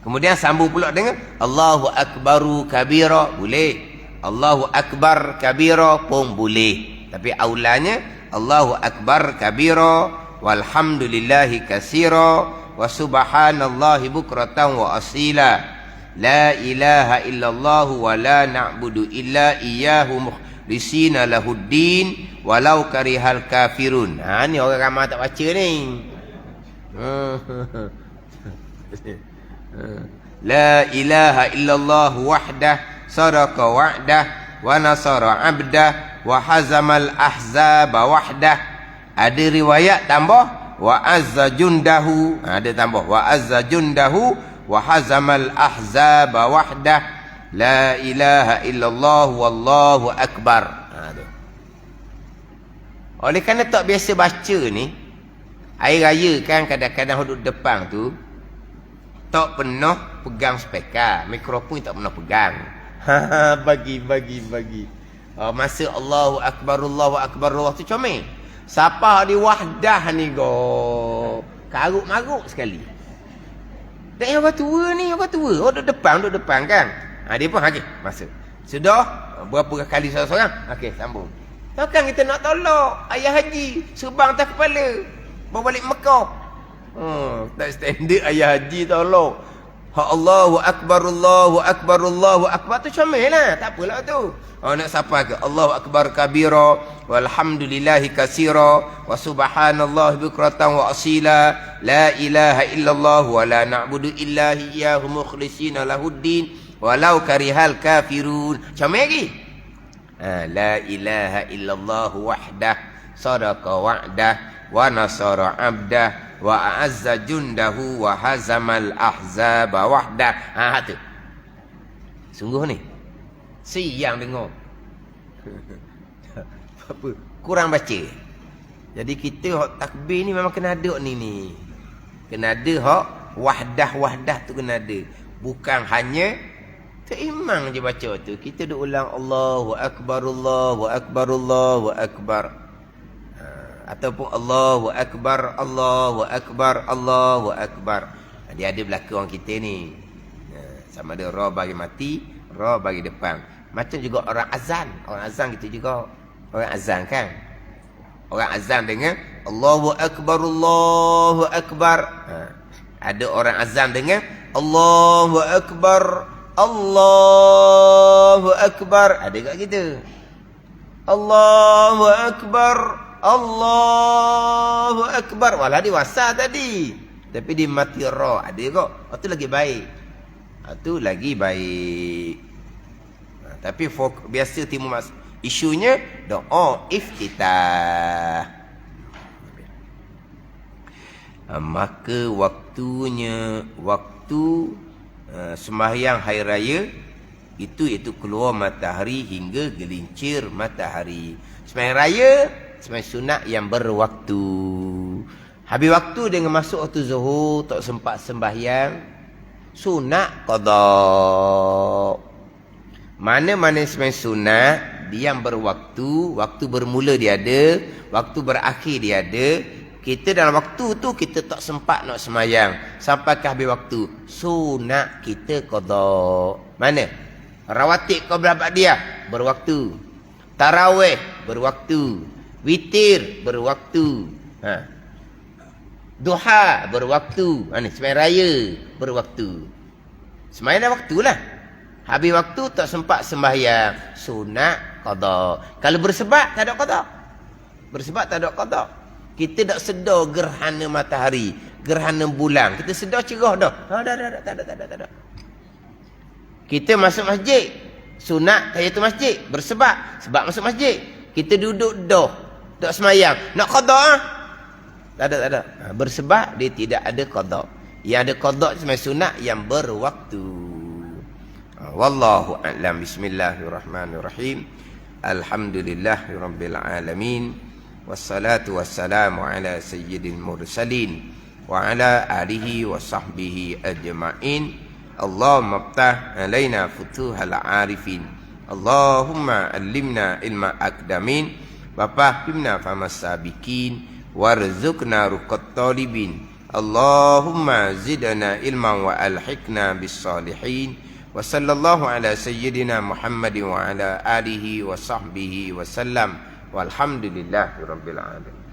Kemudian sambung pula dengan Allahu Akbaru kabira, boleh. Allahu Akbar kabira pun boleh. Tapi aulanya Allahu Akbar kabira, walhamdulillahi katsira, wa subhanallahi bukratan wa asila, la ilaha illallah wa la na'budu illa iyyahu mukhlisina lahuddin walau karihal kafirun. Ni orang ramai tak baca ni. La ilaha illallah wahdah sadaqa wa'dah wa nasara 'abdah wa hazamal ahzaba wahdah. Ada riwayat tambah wa azza jundahu, ada tambah wa azza jundahu wa hazamal ahzaba wahdah, la ilaha illallah wallahu akbar. Oleh kerana tak biasa baca ni, air raya kan kadang-kadang duduk depan tu tak pernah pegang speaker, mikrofon tak pernah pegang. Bagi. Masa Allahu Akbar, Allahu Akbar, Allah tu comel. Siapa di wahdah ni go, karuk-maruk sekali. Dan orang tua ni, orang tua, duduk depan kan. Dia pun okey, masa. Sudah berapa kali seorang-seorang? Okey, sambung. Takkan kita nak tolak ayah haji serban atas kepala bawa balik Mekah. Tak standard ayah haji tolak. Allahu Akbar, Allahu Akbar, Allahu Akbar tu comel lah, tak apalah tu. Nak siapa ke? Allahu Akbar kabira, walhamdulillahi katsira, wa subhanallahi bukratan wa asila, la ilaha illallah wa la na'budu illa iyyahu mukhlisina lahuddin walau karihal kafirun. Comel lagi. La ilaha illallah wahdah sadaqa wa'dah wa nasara 'abdah wa a'azza jundahu wa hazamal ahzaba wahdah. Tu. Sungguh ni. Siang dengar. Apa? Kurang baca. Jadi kita hak takbir ni memang kena ada ni. Kena ada hak wahdah tu kena ada. Bukan hanya terimang je baca tu. Kita duk ulang Allahu Akbar, Allahu Akbar, Allahu Akbar. Ataupun Allahu Akbar, Allahu Akbar, Allahu Akbar. Dia ada belaka orang kita ni. Sama ada ra bagi mati, ra bagi depan. Macam juga orang azan. Orang azan gitu juga. Orang azan kan. Orang azan dengan Allahu Akbar, Allahu Akbar. Ada orang azan dengan Allahu Akbar, Allahu Akbar. Ada kat kita. Allahu Akbar. Allahu Akbar. Walah dia wasal tadi. Tapi dia mati ra. Ada kok. Itu lagi baik. Itu lagi baik. Tapi biasa timbul isunya doa iftitah. Maka waktunya sembahyang hari raya itu keluar matahari hingga gelincir matahari. Sembahyang raya, sembahyang sunat yang berwaktu. Habis waktu dengan masuk waktu zuhur tak sempat sembahyang, sunat qada. Mana-mana sembahyang sunat dia yang berwaktu, waktu bermula dia ada, waktu berakhir dia ada. Kita dalam waktu tu kita tak sempat nak sembahyang sampai ke habis waktu, sunat kita qada. Mana? Rawatib qabla ba'diyah berwaktu. Tarawih berwaktu. Witir berwaktu. Duha berwaktu. Sembahyang raya berwaktu. Sembahyang dah waktulah. Habis waktu tak sempat sembahyang, sunat qada. Kalau bersebab tak ada qada. Bersebab tak ada qada. Kita tak sedar gerhana matahari, gerhana bulan. Kita sedar cerah dah. Tak ada. Kita masuk masjid, sunat tahiyatul masjid, bersebab sebab masuk masjid. Kita duduk dah, tak semayang, nak qada tak ada. Bersebab dia tidak ada qada. Yang ada qada sembahyang sunat yang berwaktu. Wallahu a'lam. Bismillahirrahmanirrahim. Alhamdulillahirabbil alamin. Wassalatu wassalamu ala sayyidil mursalin wa ala alihi wa sahbihi ajma'in. Allahumma aftah alaina futuhal arifin. Allahumma allimna ilma akdamin wa fahimna famas sabiqin warzuqna ruqat talibin. Allahumma zidna ilman wa alhiqna bis salihin. Wa sallallahu ala sayyidina Muhammadin wa ala alihi wa sahbihi wa sallam. Walhamdulillahi rabbil alamin.